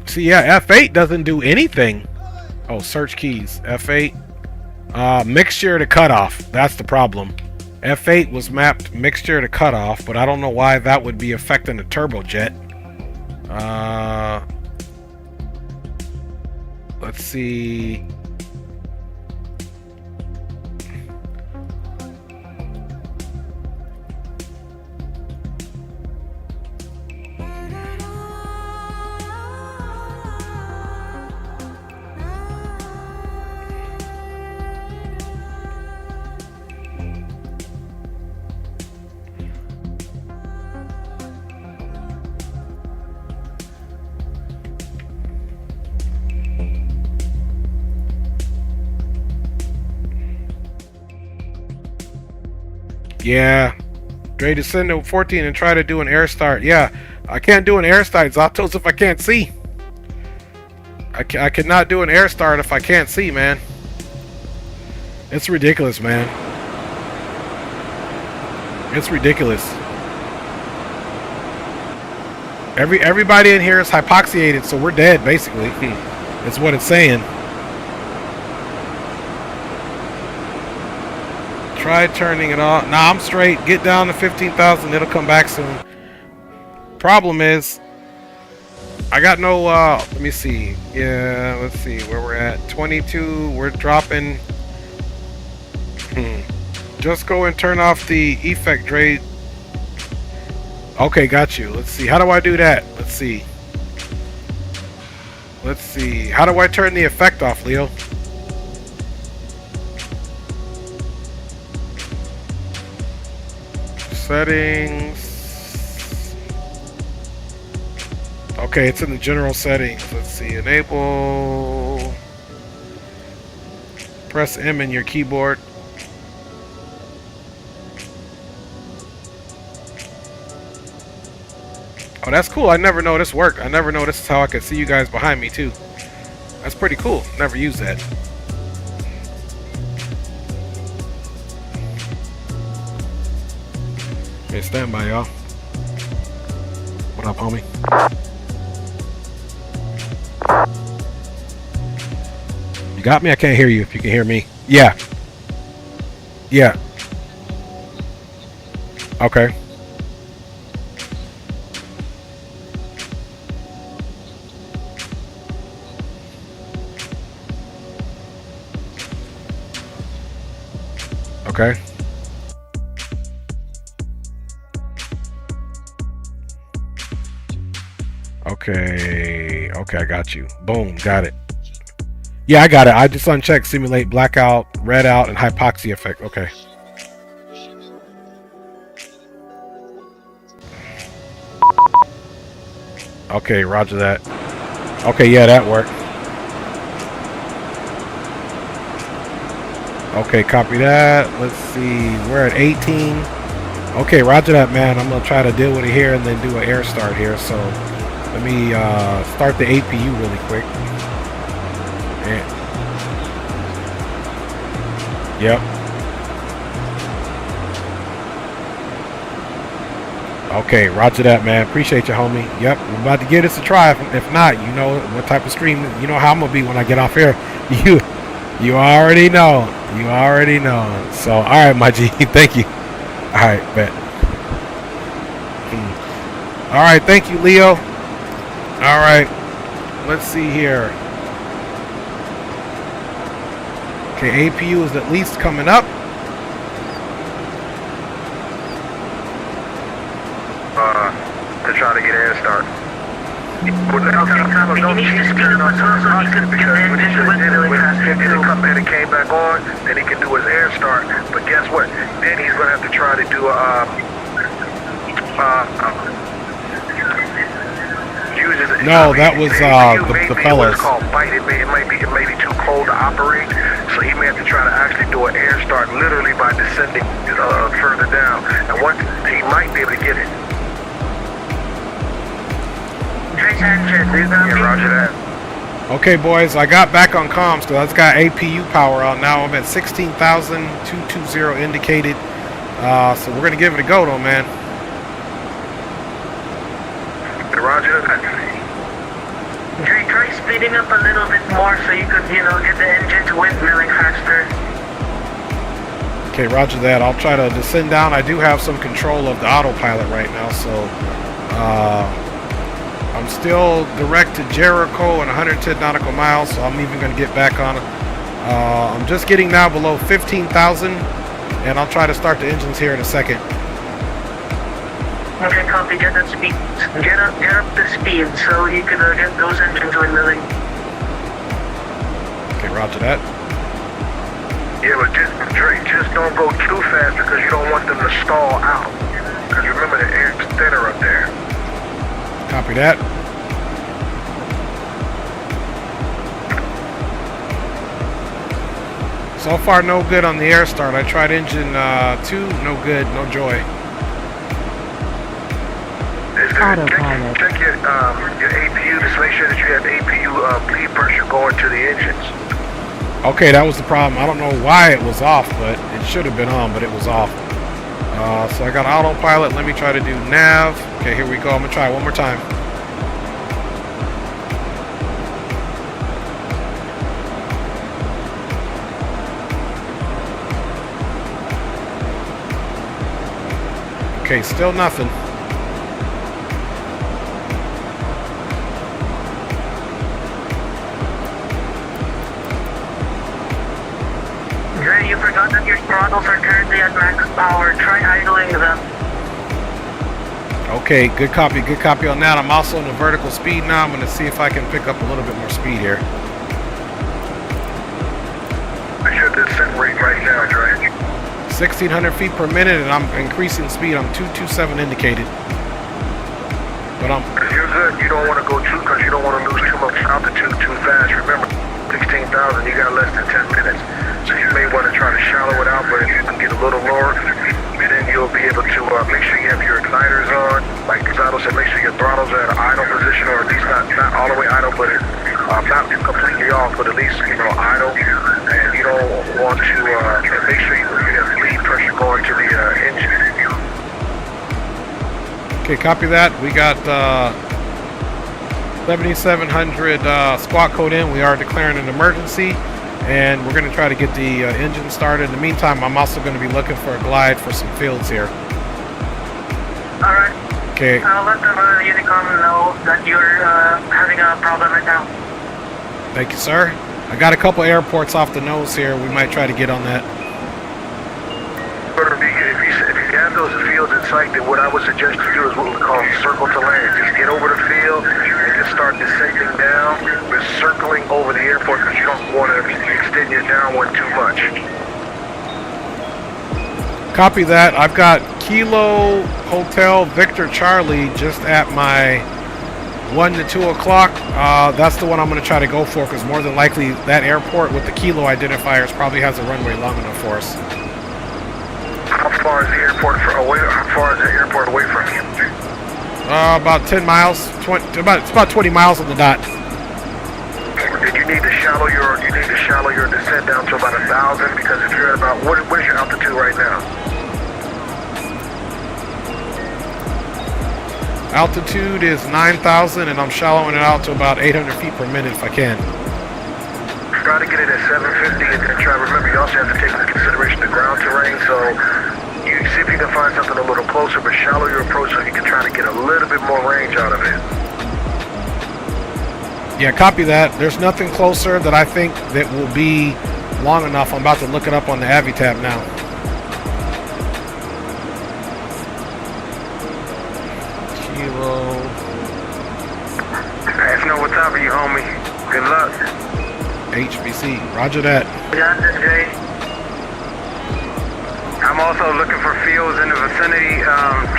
See, yeah, F8 doesn't do anything. Oh, search keys. F8. Mixture to cutoff. That's the problem. F8 was mapped mixture to cutoff, but I don't know why that would be affecting the turbojet. Let's see. Yeah, Dre descend to 14 and try to do an air start. Yeah, I can't do an air start, Zatos, if I can't see. I cannot do an air start if I can't see, man. It's ridiculous, man. It's ridiculous. Everybody in here is hypoxiated, so we're dead, basically. That's what it's saying. Try turning it off. Nah, I'm straight. Get down to 15,000. It'll come back soon. Problem is, I got no, let me see. Yeah, let's see where we're at. 22. We're dropping. Just go and turn off the effect, Dre. Okay, got you. Let's see. How do I do that? Let's see. Let's see. How do I turn the effect off, Leo? Settings. Okay, it's in the general settings. Let's see. Enable. Press M in your keyboard. Oh, that's cool. I never know this worked. I never know this is how I could see you guys behind me too. That's pretty cool. Never used that. Okay, stand by, y'all. What up, homie? You got me? I can't hear you if you can hear me. Yeah. Yeah. Okay. Okay. Okay, I got you. Boom, got it. Yeah, I got it. I just unchecked simulate blackout, red out, and hypoxia effect. Okay. Okay, roger that. Okay, yeah, that worked. Okay, copy that. Let's see. We're at 18. Okay, roger that, man. I'm going to try to deal with it here and then do an air start here. So let me start the APU really quick. And, yep. Okay, roger that, man. Appreciate you, homie. Yep, we're about to give this a try. If not, you know what type of stream, you know how I'm going to be when I get off here. You already know. You already know. So, all right, my G. Thank you. All right, bet. All right, thank you, Leo. All right, let's see here. Okay, APU is at least coming up. To try to get an air start. It'll come and it came back on, then he can do his air start. But guess what? Then he's gonna have to try to do uses it. No, that was the fellas. It's called bite. It may be too cold to operate, so he may have to try to actually do an air start literally by descending further down. And once he might be able to get it. Yeah, roger that. Okay, boys, I got back on comms because I've got APU power on now. I'm at 16,220 indicated. So we're gonna give it a go, though, man. Roger that. Dre, try speeding up a little bit more so you could, get the engine to windmilling faster. Okay, roger that. I'll try to descend down. I do have some control of the autopilot right now, so I'm still direct to Jericho and 110 nautical miles, so I'm even going to get back on it. I'm just getting now below 15,000, and I'll try to start the engines here in a second. Okay, copy. Get that speed. Get up the speed so you can get those engines windmilling. Okay, roger that. Yeah, but just don't go too fast because you don't want them to stall out. Because remember, the air's thinner up there. Copy that. So far, no good on the air start. I tried engine 2, no good, no joy. Autopilot. Check your APU, just make sure that you have APU bleed pressure going to the engines. Okay, that was the problem. I don't know why it was off, but it should have been on, but it was off. So I got autopilot. Let me try to do nav. Okay, here we go. I'm going to try it one more time. Okay, still nothing. Dre, you forgot that your throttles are currently at max power. Try idling them. Okay, good copy on that. I'm also in the vertical speed now. I'm going to see if I can pick up a little bit more speed here. I should descent rate right now, Dre. 1,600 feet per minute, and I'm increasing speed. I'm 227 indicated. But You're good. You don't want to go too, because you don't want to lose too much altitude too fast. Remember, 16,000, you got less than 10 minutes. So you may want to try to shallow it out, but if you can get a little lower, then you'll be able to make sure you have your igniters on. Like Throttle said, make sure your throttles are at an idle position, or at least not all the way idle, but not completely off, but at least, idle. And you don't want to, and make sure you have bleed pressure going to the engine. okay, copy that. We got 7,700 squawk code in. We are declaring an emergency, and we're going to try to get the engine started. In the meantime, I'm also going to be looking for a glide for some fields here. Alright. Okay. I'll let the Unicom know that you're having a problem right now. Thank you, sir. I got a couple airports off the nose here. We might try to get on that. If you have those fields in sight, then what I would suggest you do is what we call circle to land. Just get over the field and just start descending down, but circling over the airport because you don't want to extend your downwind too much. Copy that. I've got Kilo Hotel Victor Charlie just at my 1 to 2 o'clock. That's the one I'm going to try to go for, because more than likely that airport with the Kilo identifiers probably has a runway long enough for us. How far is the airport away from you? About 10 miles. It's about 20 miles on the dot. Did you need to shallow your descent down to about 1,000? Because if you're at about what is your altitude right now? Altitude is 9,000, and I'm shallowing it out to about 800 feet per minute if I can. Try to get it at 750, and then try. Remember, you also have to take into consideration the ground terrain. So you see if you can find something a little closer, but shallow your approach so you can try to get a little bit more range out of it. Yeah, copy that. There's nothing closer that I think that will be long enough. I'm about to look it up on the AviTab now. Kilo. That's no what's up for you, homie. Good luck. HBC. Roger that. We got this, Jay. I'm also looking for fields in the vicinity,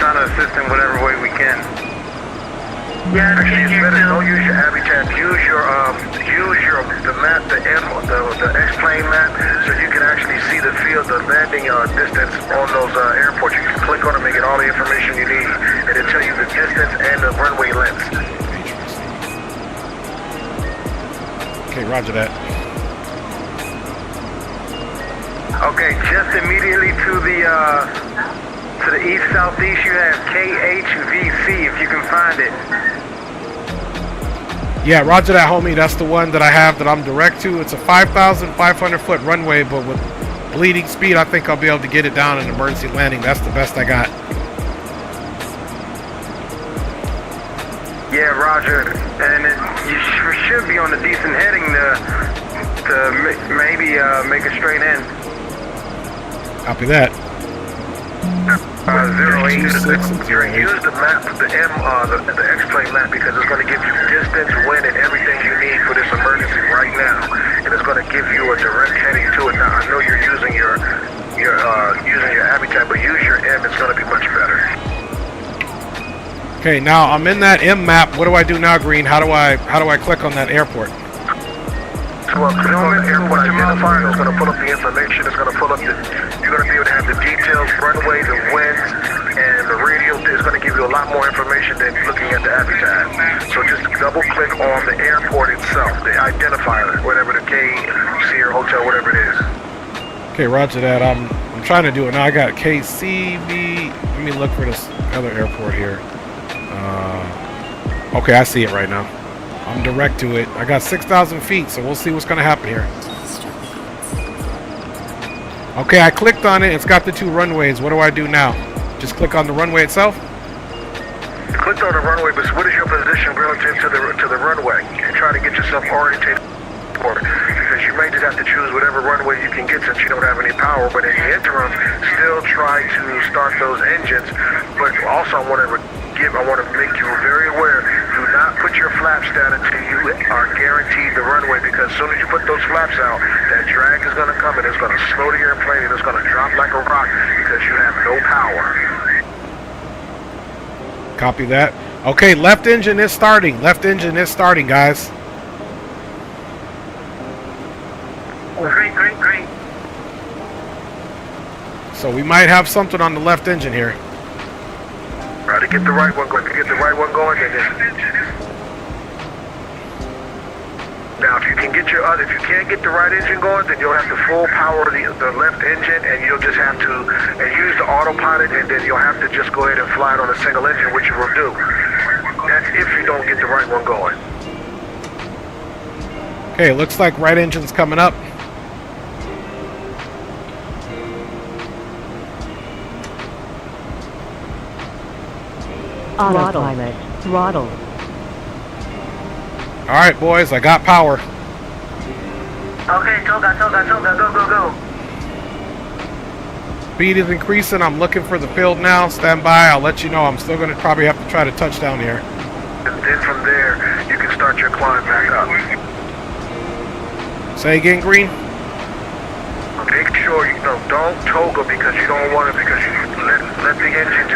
trying to assist in whatever way we can. Yeah, Actually, it's Junior better too. don't use your habitat. Use the map, the X-plane map, so you can actually see the field, the landing distance on those airports. You can click on them and get all the information you need, and it'll tell you the distance and the runway length. Okay, roger that. Okay, just immediately to the east-southeast, you have KHVC, if you can find it. Yeah, roger that, homie. That's the one that I have that I'm direct to. It's a 5,500 foot runway, but with bleeding speed, I think I'll be able to get it down in emergency landing. That's the best I got. Yeah, roger. And you should be on a decent heading to maybe make a straight in. Copy that. 08. Use 26 and 08. Use the map, the X-plane map, because it's going to give you distance, wind, and everything you need for this emergency right now, and it's going to give you a direct heading to it. Now I know you're using your habitat, but use your M. It's going to be much better. Okay, now I'm in that M map. What do I do now, Green? How do I click on that airport? Well, click on the airport identifier. It's going to pull up the information. It's going to pull up you're going to be able to have the details, runway, the winds, and the radio. It's going to give you a lot more information than looking at the habitat. So just double click on the airport itself, the identifier, whatever the K, Sierra Hotel, whatever it is. Okay, roger that. I'm trying to do it now. I got KCB. Let me look for this other airport here. Okay, I see it right now. I'm direct to it. I got 6,000 feet, so we'll see what's going to happen here. Okay, I clicked on it. It's got the two runways. What do I do now? Just click on the runway itself? You clicked on the runway, but what is your position relative to the runway? And try to get yourself oriented for it. Because you may just have to choose whatever runway you can get since you don't have any power. But in the interim, still try to start those engines. But also, I want to make you very aware. Do not put your flaps down until you are guaranteed the runway, because as soon as you put those flaps out, that drag is going to come and it's going to slow the airplane and it's going to drop like a rock because you have no power. Copy that. Okay, left engine is starting. Left engine is starting, guys. Great. So we might have something on the left engine here. Try to get the right one going. Get the right one going, then now, if you can't get the right engine going, then you'll have to full power the left engine, and you'll just have to use the autopilot, and then you'll have to just go ahead and fly it on a single engine, which you will do. That's if you don't get the right one going. Okay, looks like right engine's coming up. Autopilot. Throttle. All right, boys, I got power. Okay, toga, go. Speed is increasing. I'm looking for the field now. Stand by. I'll let you know. I'm still going to probably have to try to touch down here. And then from there, you can start your climb back up. Say again, Green? Make sure you don't toga, because you don't want it, because you let the engine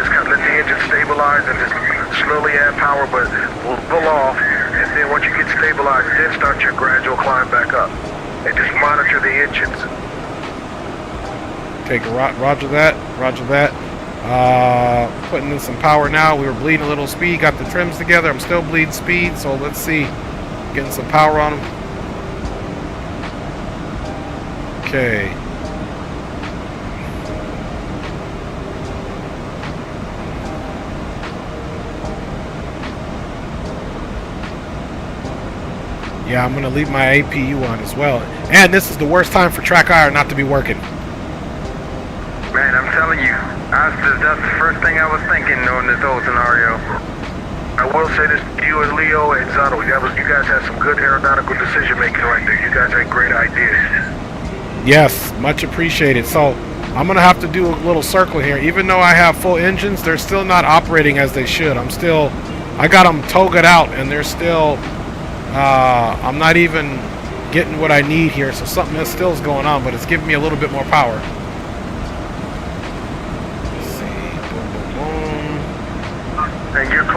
stabilize and just slowly add power, but we'll pull off, and then once you get stabilized, then start your gradual climb back up, and just monitor the engines. Okay, roger that. Putting in some power now. We were bleeding a little speed. Got the trims together. I'm still bleeding speed, so let's see. Getting some power on them. Okay. Yeah, I'm going to leave my APU on as well. And this is the worst time for track IR not to be working. Man, I'm telling you, that's the first thing I was thinking on this whole scenario. I will say this to you and Leo and Zato, you guys had some good aeronautical decision making right there. You guys had great ideas. Yes, much appreciated. So I'm going to have to do a little circle here. Even though I have full engines, they're still not operating as they should. I got them togaed out, and they're still, I'm not even getting what I need here. So something else still is going on, but it's giving me a little bit more power.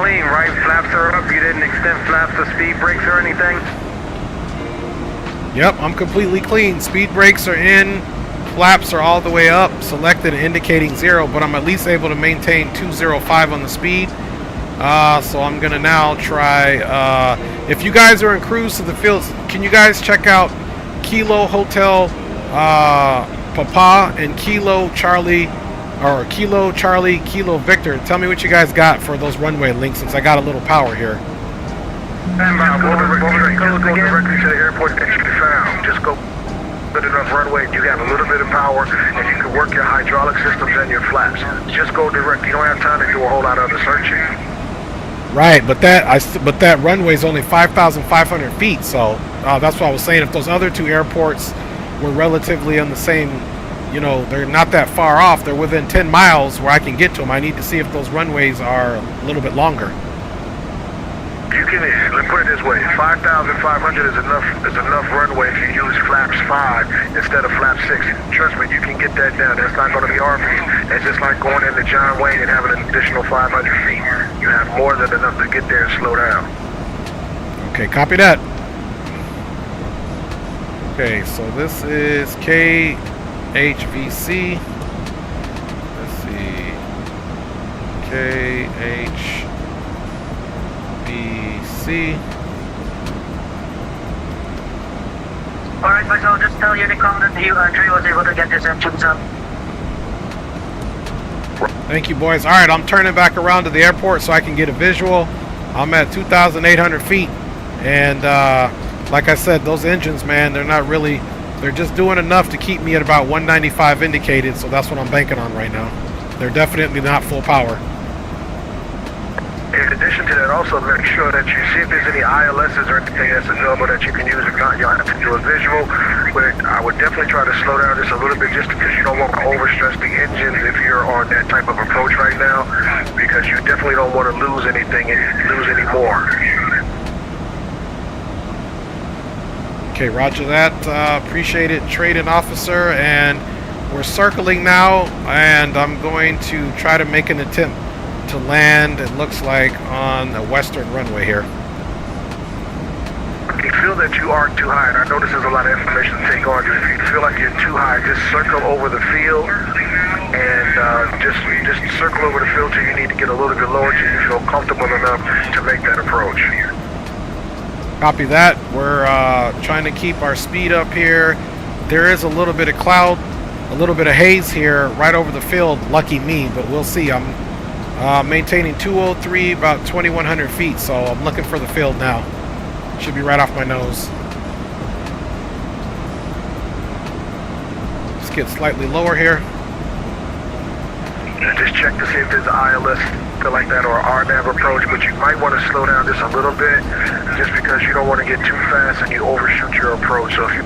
clean, right? Flaps are up. You didn't extend flaps or speed brakes or anything? Yep, I'm completely clean. Speed brakes are in. Flaps are all the way up, selected and indicating 0, but I'm at least able to maintain 205 on the speed. So I'm gonna now try, if you guys are in cruise to the fields, can you guys check out Kilo Hotel Papa and Kilo Charlie, or Kilo Charlie, Kilo Victor? Tell me what you guys got for those runway links, since I got a little power here. Go directly to the airport that you found. Just go good enough runway, you have a little bit of power, and you can work your hydraulic systems and your flaps. Just go direct. You don't have time to do a whole lot of other searching. Right, but that runway is only 5,500 feet, so that's what I was saying. If those other two airports were relatively on the same, you know, they're not that far off, they're within 10 miles where I can get to them. I need to see if those runways are a little bit longer. You can, let's put it this way, 5,500 is enough runway if you use flaps 5 instead of flap 6. Trust me, you can get that down. That's not going to be hard for you. It's just like going into John Wayne and having an additional 500 feet. You have more than enough to get there and slow down. Okay, copy that. Okay, so this is KHVC. Let's see. KHVC. Alright, but I'll just tell Unicom that Dre was able to get his engines up. Thank you, boys. Alright, I'm turning back around to the airport so I can get a visual. I'm at 2,800 feet. And like I said, those engines, man, they're just doing enough to keep me at about 195 indicated, so that's what I'm banking on right now. They're definitely not full power. In addition to that, also make sure that you see if there's any ILSs or anything that's available that you can use. If not, you'll have to do a visual. But I would definitely try to slow down just a little bit, just because you don't want to overstress the engines if you're on that type of approach right now, because you definitely don't want to lose anything and lose any more. Okay, roger that. Appreciate it, trading officer. And we're circling now, and I'm going to try to make an attempt to land, it looks like, on the western runway here. If you feel that you are too high, and I know this is a lot of information to take on you, if you feel like you're too high, just circle over the field, and just circle over the field till you need to get a little bit lower till you feel comfortable enough to make that approach. Copy that. We're trying to keep our speed up here. There is a little bit of cloud, a little bit of haze here right over the field. Lucky me, but we'll see. I'm maintaining 203, about 2,100 feet, so I'm looking for the field now. Should be right off my nose. Let's get slightly lower here. Just check to see if there's an ILS like that or RNAV approach, but you might want to slow down just a little bit, just because you don't want to get too fast and you overshoot your approach. So if you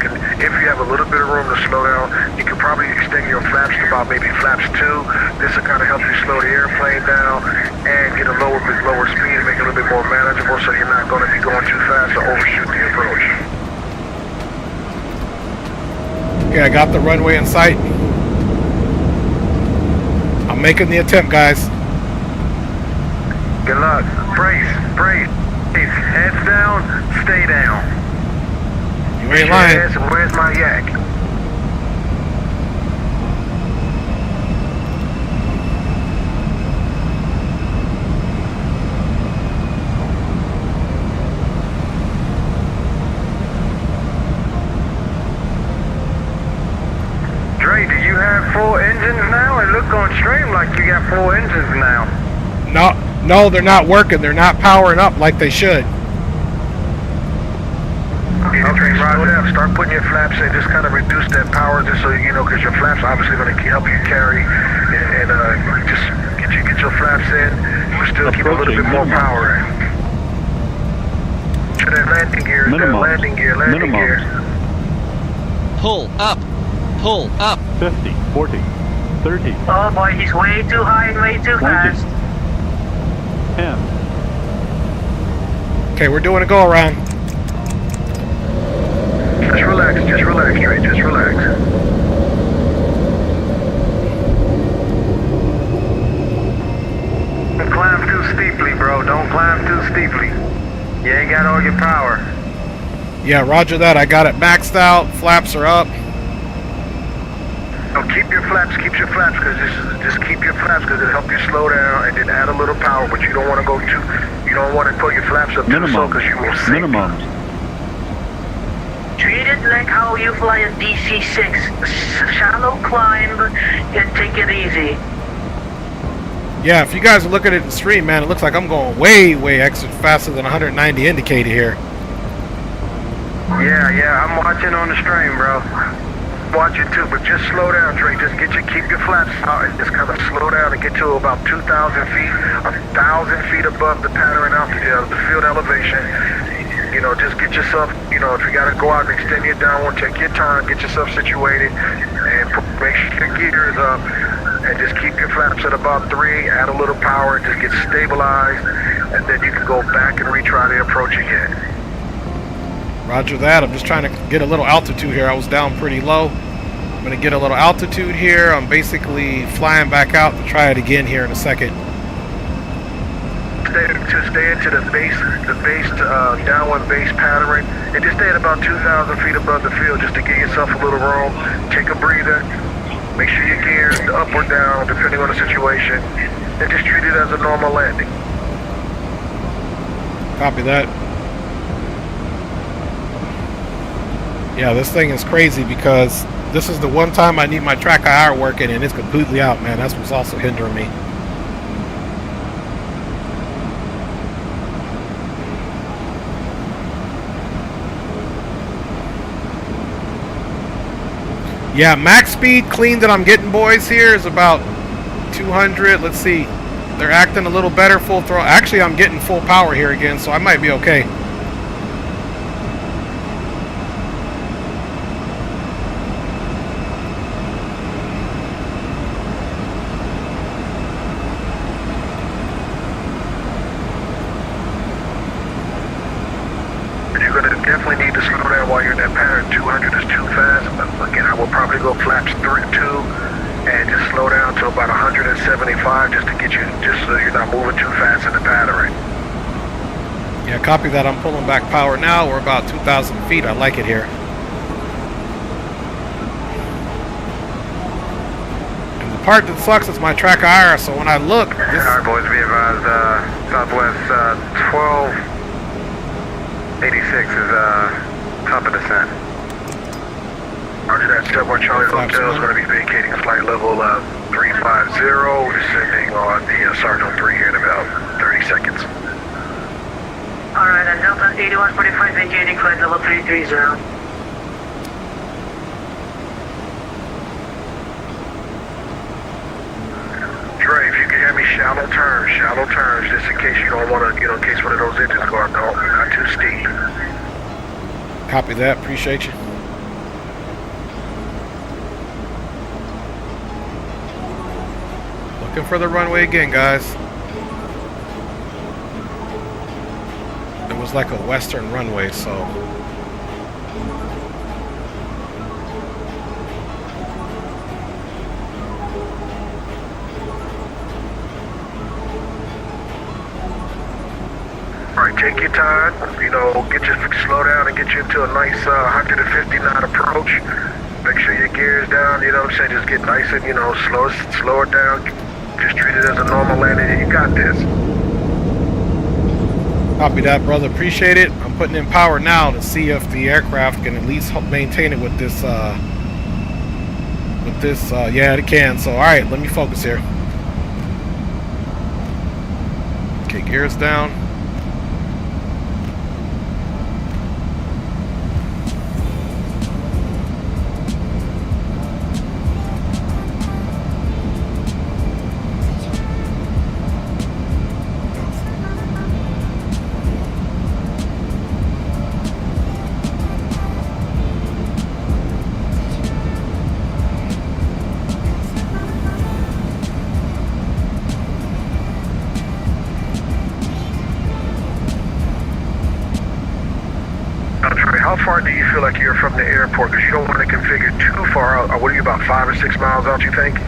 have a little bit of room to slow down, you can probably extend your flaps to about maybe flaps 2. This will kind of help you slow the airplane down and get a lower speed and make it a little bit more manageable, so you're not going to be going too fast or overshoot the approach. Okay, I got the runway in sight. I'm making the attempt, guys. Good luck. Brace. Heads down, stay down. You ain't lying. Where's my yak? Dre, do you have 4 engines now? It looks on stream like you got 4 engines now. No, they're not working. They're not powering up like they should. Okay, roger. Start putting your flaps in. Just kind of reduce that power, just so you know, because your flaps are obviously going to help you carry, and just get your flaps in, but still keep a little bit more power in. To that landing gear, landing gear. Pull up. 50, 40, 30. Oh boy, he's way too high and way too 20. fast. 10. Okay, we're doing a go around. Just relax, Dre, just relax. Don't climb too steeply, bro. Don't target power. Yeah, roger that. I got it maxed out. Flaps are up. So keep your flaps, because just keep your flaps because it'll help you slow down and then add a little power, but you don't want to go too, you don't want to put your flaps up too slow because you will sink. Minimum. Treat it like how you fly a DC-6. Shallow climb and take it easy. Yeah, if you guys are looking at the stream, man, it looks like I'm going way extra faster than 190 indicated here. Yeah, I'm watching on the stream, bro. Watch it too, but just slow down, Trey. Just keep your flaps out and just kind of slow down and get to about 2,000 feet, 1,000 feet above the pattern altitude, the field elevation. You know, just get yourself, you know, if you gotta go out and extend your downward, take your time, get yourself situated, and make sure your gear is up, and just keep your flaps at about 3, add a little power, and just get stabilized, and then you can go back and retry the approach again. Roger that. I'm just trying to get a little altitude here. I was down pretty low. I'm going to get a little altitude here. I'm basically flying back out to try it again here in a second. Stay into the base downward base pattern, and just stay at about 2,000 feet above the field just to give yourself a little room. Take a breather. Make sure your gear is up or down depending on the situation, and just treat it as a normal landing. Copy that. Yeah, this thing is crazy because this is the one time I need my track IR working and it's completely out, man. That's what's also hindering me. Yeah, max speed clean that I'm getting, boys, here is about 200. Let's see. They're acting a little better, full throttle. Actually, I'm getting full power here again, so I might be okay. Definitely need to slow down while you're in that pattern. 200 is too fast. Again, I will probably go flaps 2 and just slow down to about 175 just to get you, just so you're not moving too fast in the pattern. Yeah, copy that. I'm pulling back power now. We're about 2,000 feet. I like it here. And the part that sucks is my track IR, so when I look... Alright, boys, be advised, Southwest 1286 is top of descent. Roger that, step 1 Charlie Hotel is going to be vacating flight level 350, descending on the Sergeant 3 here in about 30 seconds. Alright, and Delta 8145 vacating flight level 330. Dre, if you can hear me, shallow turns, just in case you don't want to, you know, in case one of those engines go out, no, not too steep. Copy that, appreciate you. Looking for the runway again, guys. It was like a western runway, so... Alright, take your time, you know, slow down and get you into a nice 150 knot approach. Make sure your gear is down, you know what I'm saying, just get nice and, you know, slow it down. Just treat it as a normal landing and you got this. Copy that, brother, appreciate it. I'm putting in power now to see if the aircraft can at least maintain it with this, yeah, it can. So, alright, let me focus here. Okay, gears down. How far do you feel like you're from the airport? Because you don't want to configure too far out. What are you, about 5 or 6 miles out, you think?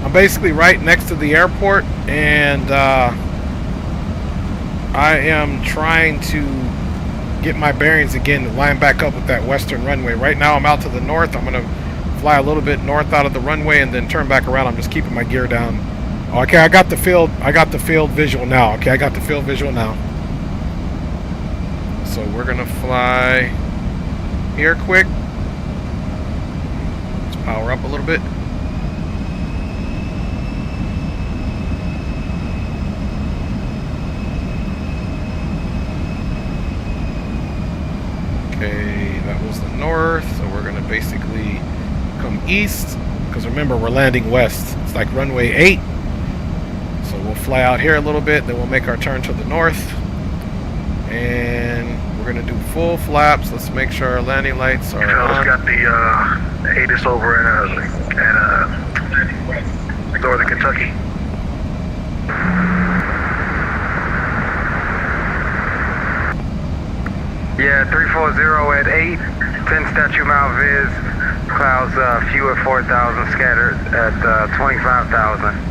I'm basically right next to the airport, and I am trying to get my bearings again to line back up with that western runway. Right now I'm out to the north. I'm going to fly a little bit north out of the runway and then turn back around. I'm just keeping my gear down. Okay, I got the field visual now. Okay, I got the field visual now. So we're going to fly here quick. Let's power up a little bit. Okay, that was the north, so we're going to basically come east, because remember, we're landing west. It's like runway 8. So we'll fly out here a little bit, then we'll make our turn to the north. And we're going to do full flaps. Let's make sure our landing lights are on. Got the HOTAS over at Northern Kentucky. Yeah, 340 at 8, 10 statute mile viz, clouds few at 4,000, scattered at 25,000.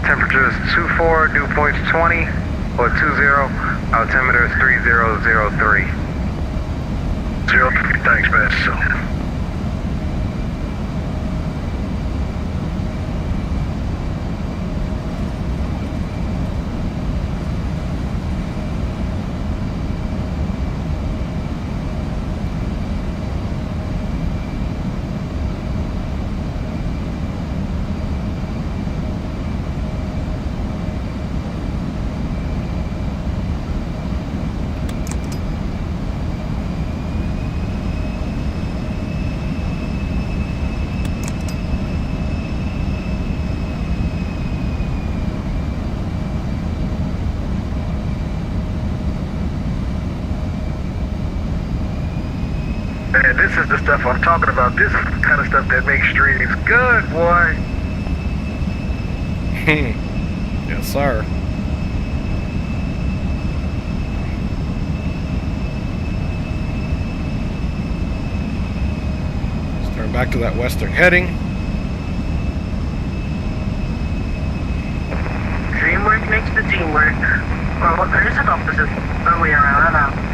Temperatures 24, dew points 20 or 20, altimeter is 3003. 03, thanks, man. Man, this is the stuff I'm talking about. This is the kind of stuff that makes streams good, boy. Yes, sir. Let's turn back to that western heading. Dreamwork makes the teamwork. Well, there's an opposite way around. I know.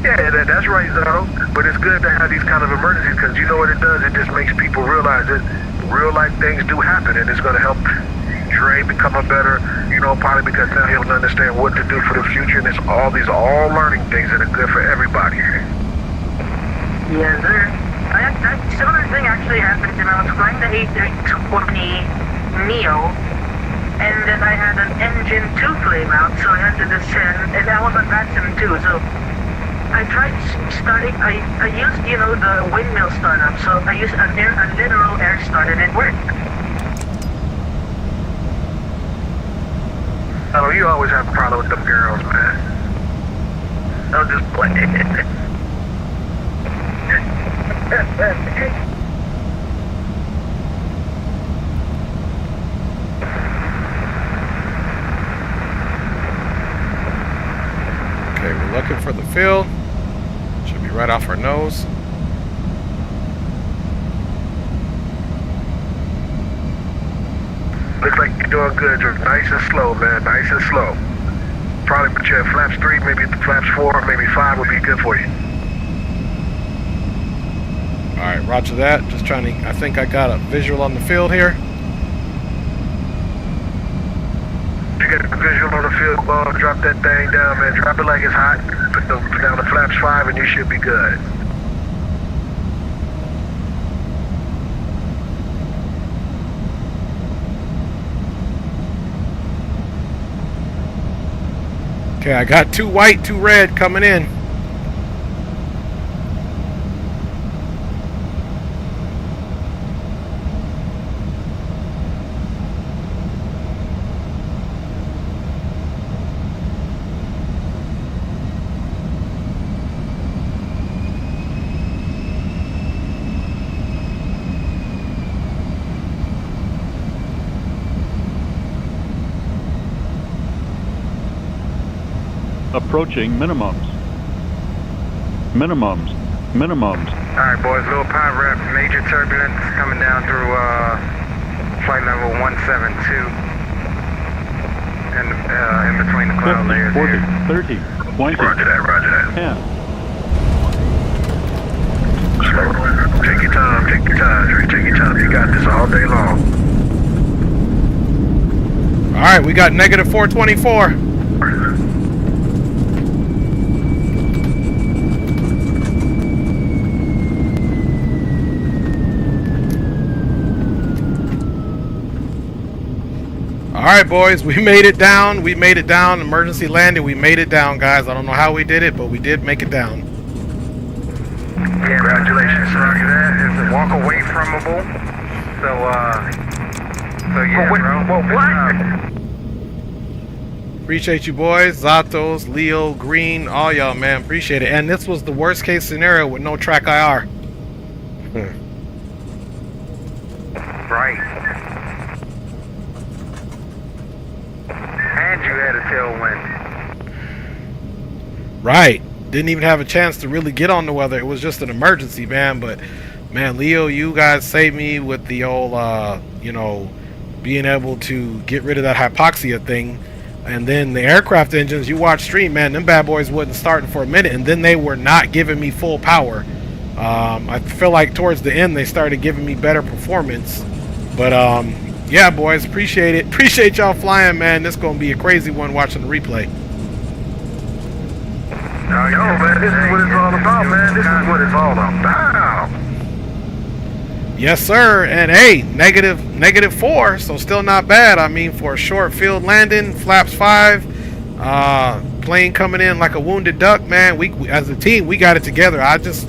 Yeah, that's right, Zotto. But it's good to have these kind of emergencies because you know what it does? It just makes people realize that real life things do happen, and it's going to help Dre become a better, pilot, because now he'll understand what to do for the future, and it's all these learning things that are good for everybody. Yes, sir. That similar thing actually happened to me. I was flying the A320 Neo, and then I had an engine 2 flame out, so I had to descend, and that was on VATSIM too, so I tried starting, I used, the windmill startup, so I used a literal air start and it worked. Oh, you always have a problem with them girls, man. I'm just playing. Okay, we're looking for the field. Should be right off our nose. Looks like you're doing good. You're nice and slow, man. Nice and slow. Probably put you at flaps 3, maybe at the flaps 4, maybe 5 would be good for you. Alright, roger that. Just trying to, I think I got a visual on the field here. You get a visual on the field, ball, drop that thing down, man. Drop it like it's hot. Put down the flaps 5 and you should be good. Okay, I got 2 white, 2 red coming in. Approaching minimums. Minimums. Minimums. Alright, boys, little power rep, major turbulence coming down through flight level 172. in between the cloud 50, layers 40, here. 30, 20, Roger that, roger that. 10. Take your time, Dre, take your time. You got this all day long. All right, we got negative 424. All right, boys, we made it down. We made it down. Emergency landing. We made it down, guys. I don't know how we did it, but we did make it down. Yeah, congratulations, sir. That is a walk away fromable. So yeah, bro. What? Appreciate you, boys. Zatos, Leo, Green, all y'all, man. Appreciate it. And this was the worst case scenario with no track IR. Right. And you had a tailwind. Right. Didn't even have a chance to really get on the weather. It was just an emergency, man. But, man, Leo, you guys saved me with the old, you know, being able to get rid of that hypoxia thing. And then the aircraft engines, you watch stream, man, them bad boys wasn't starting for a minute. And then they were not giving me full power. I feel like towards the end, they started giving me better performance. But, yeah, boys, appreciate it. Appreciate y'all flying, man. This is going to be a crazy one watching the replay. No, man, this is what it's all about, man. This is what it's all about. Yes, sir. And hey, negative 4, so still not bad. I mean, for a short field landing, flaps 5, plane coming in like a wounded duck, man. We as a team, we got it together. I just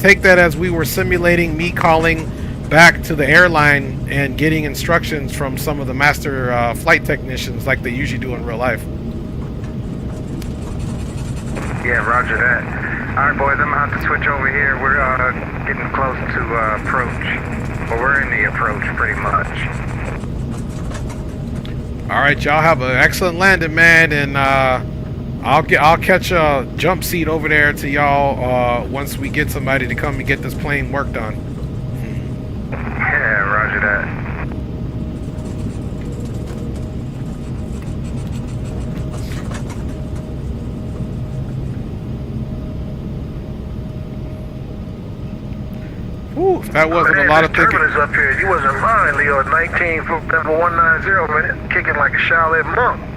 take that as we were simulating me calling back to the airline and getting instructions from some of the master flight technicians like they usually do in real life. Yeah, roger that. All right, boys, I'm going to have to switch over here. We're getting close to approach. Well, we're in the approach pretty much. All right, y'all have an excellent landing, man, and I'll catch a jump seat over there to y'all once we get somebody to come and get this plane worked on. Yeah, roger that. Ooh, that wasn't a lot of thinking. Terminus up here. You wasn't lying, Leo. 19 from number 190, man. Kicking like a Shaolin monk.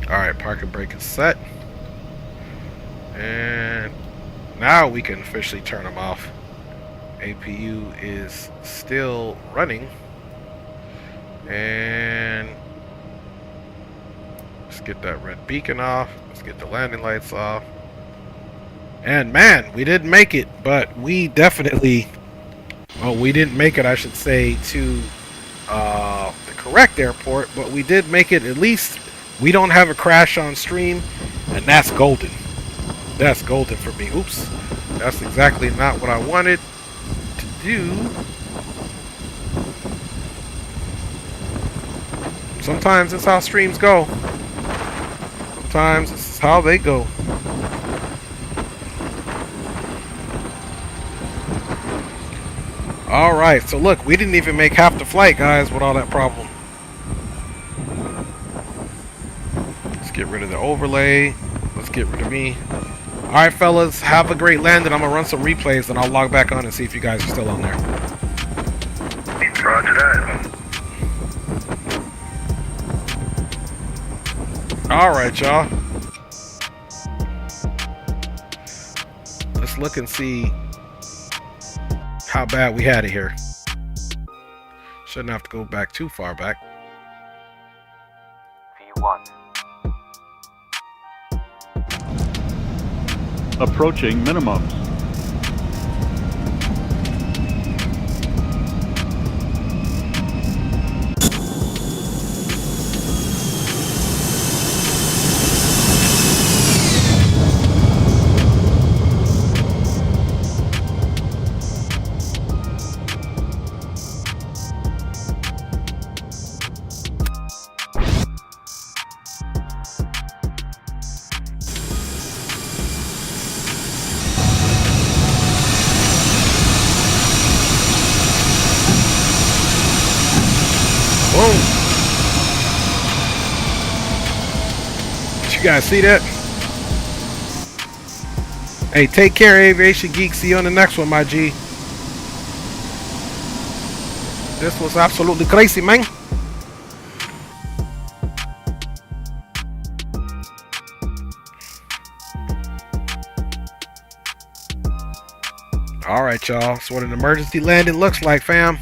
Alright, parking brake is set. And now we can officially turn them off. APU is still running. And let's get that red beacon off. Let's get the landing lights off. And man, we didn't make it, but we definitely, well, we didn't make it, I should say, to the correct airport, but we did make it. At least we don't have a crash on stream, and that's golden. That's golden for me. Oops. That's exactly not what I wanted to do. Sometimes it's how streams go. Sometimes this is how they go. Alright, so look, we didn't even make half the flight, guys, with all that problem. Let's get rid of the overlay. Let's get rid of me. Alright, fellas, have a great landing. I'm going to run some replays, and I'll log back on and see if you guys are still on there. Roger that. Alright, y'all. Let's look and see how bad we had it here. Shouldn't have to go back too far back. V1. Approaching minimums. Boom. Did you guys see that? Hey, take care, Aviation Geek. See you on the next one, my G. This was absolutely crazy, man. All right, y'all. That's what an emergency landing looks like, fam.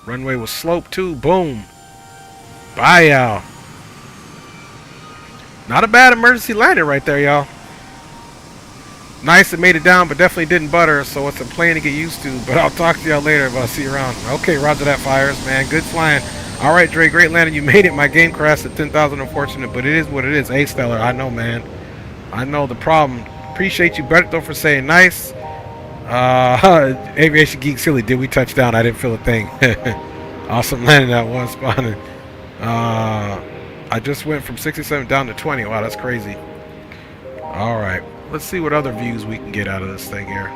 Runway was sloped too. Boom. Bye, y'all. Not a bad emergency landing right there, y'all. Nice, it made it down, but definitely didn't butter, so it's a plane to get used to. But I'll talk to y'all later if I see you around. Okay, roger that, Fires, man. Good flying. All right, Dre, great landing. You made it. My game crashed at 10,000. Unfortunate, but it is what it is. A Stellar, I know, man. I know the problem. Appreciate you, Berto, for saying nice. Aviation Geek Silly, did we touch down? I didn't feel a thing. Awesome landing that was spawning. I just went from 67 down to 20. Wow, that's crazy. All right, let's see what other views we can get out of this thing here.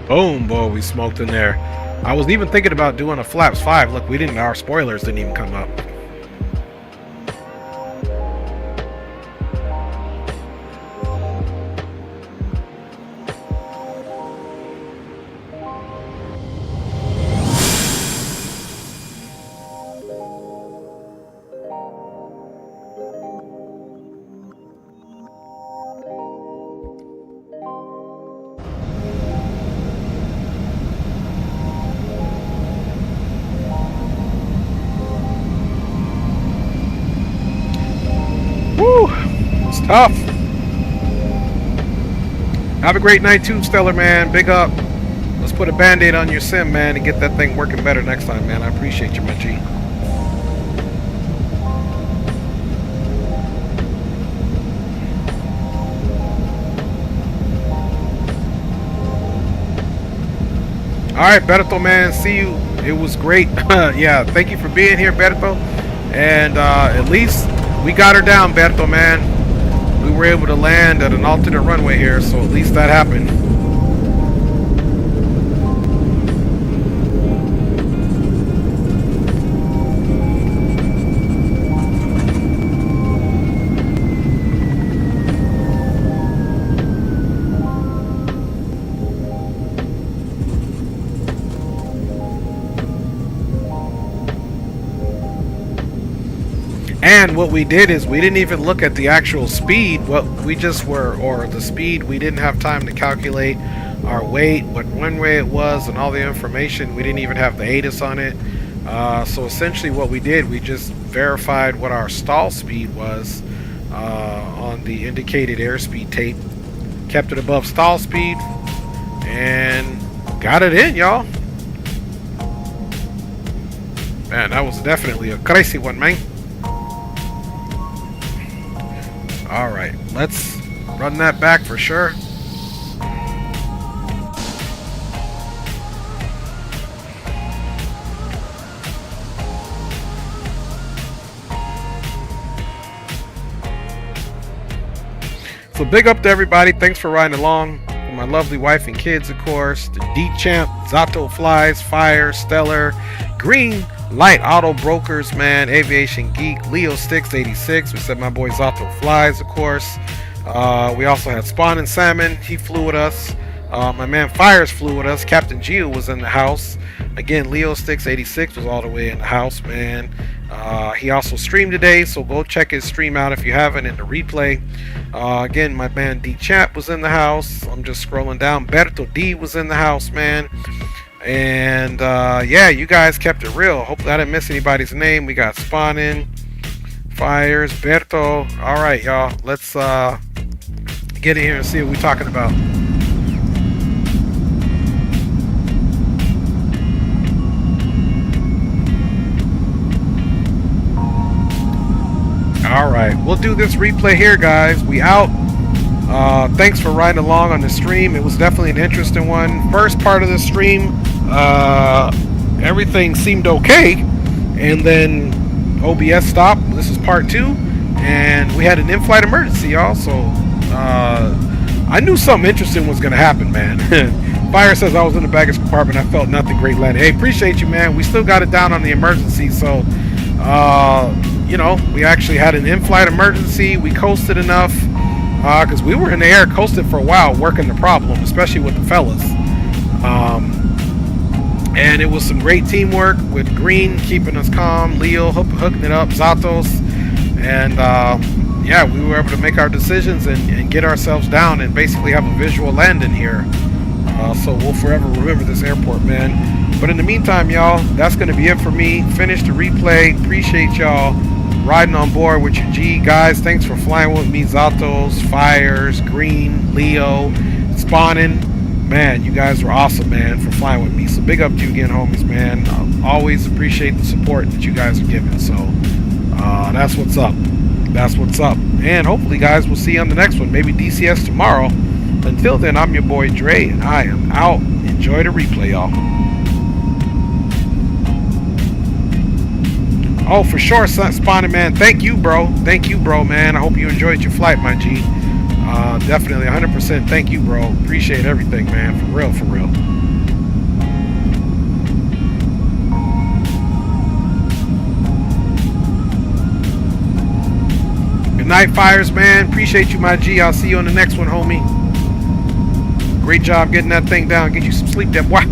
Boom, boy, we smoked in there. I was even thinking about doing a flaps 5. Look, our spoilers didn't even come up. Tough. Have a great night too, Stellar, man. Big up. Let's put a band-aid on your sim, man, and get that thing working better next time, man. I appreciate you, my G. Alright, Berto, man. See you. It was great. Yeah, thank you for being here, Berto. And at least we got her down, Berto, man. We were able to land at an alternate runway here, so at least that happened. And what we did is we didn't even look at the actual speed. What we just were, or the speed, we didn't have time to calculate our weight, what runway it was, and all the information. We didn't even have the ATIS on it. So essentially what we did, we just verified what our stall speed was on the indicated airspeed tape, kept it above stall speed, and got it in, y'all. Man, that was definitely a crazy one, man. Alright, let's run that back for sure. So big up to everybody. Thanks for riding along. For my lovely wife and kids, of course. The D-Champ, Zato Flies, Fire, Stellar, Green, Light Auto Brokers, man, Aviation Geek, Leo Sticks 86. We said my boy Zato Flies, of course. We also had Spawn and Salmon. He flew with us. My man Fires flew with us. Captain Geo was in the house. Again, Leo Sticks 86 was all the way in the house, man. He also streamed today, so go check his stream out if you haven't in the replay. Again, my man D Champ was in the house. I'm just scrolling down. Berto D was in the house, man. And yeah, you guys kept it real. Hopefully I didn't miss anybody's name. We got Spawnin, Fires, Berto. All right, y'all. Let's get in here and see what we're talking about. All right, we'll do this replay here, guys. We out. Thanks for riding along on the stream. It was definitely an interesting one. First part of the stream, everything seemed okay, and then OBS stopped. This is part 2, and we had an in-flight emergency, y'all. So I knew something interesting was gonna happen, man. Fire says I was in the baggage compartment. I felt nothing. Great landing. Hey, appreciate you, man. We still got it down on the emergency, so you know, we actually had an in-flight emergency. We coasted enough because we were in the air, coasted for a while, working the problem, especially with the fellas. And it was some great teamwork with Green keeping us calm, Leo hooking it up, Zatos, and yeah, we were able to make our decisions and get ourselves down and basically have a visual landing here. So we'll forever remember this airport, man. But in the meantime, y'all, that's going to be it for me. Finish the replay. Appreciate y'all riding on board with your G. Guys, thanks for flying with me. Zatos, Fires, Green, Leo, Spawning. Man, you guys were awesome, man, for flying with me. So big up to you again, homies, man. Always appreciate the support that you guys are giving. So that's what's up. That's what's up. And hopefully, guys, we'll see you on the next one. Maybe DCS tomorrow. Until then, I'm your boy Dre, and I am out. Enjoy the replay, y'all. Oh, for sure, Spawning, man. Thank you, bro. Thank you, bro, man. I hope you enjoyed your flight, my G. Definitely, 100%. Thank you, bro. Appreciate everything, man. For real, for real. Good night, Fires, man. Appreciate you, my G. I'll see you on the next one, homie. Great job getting that thing down. Get you some sleep there, boy.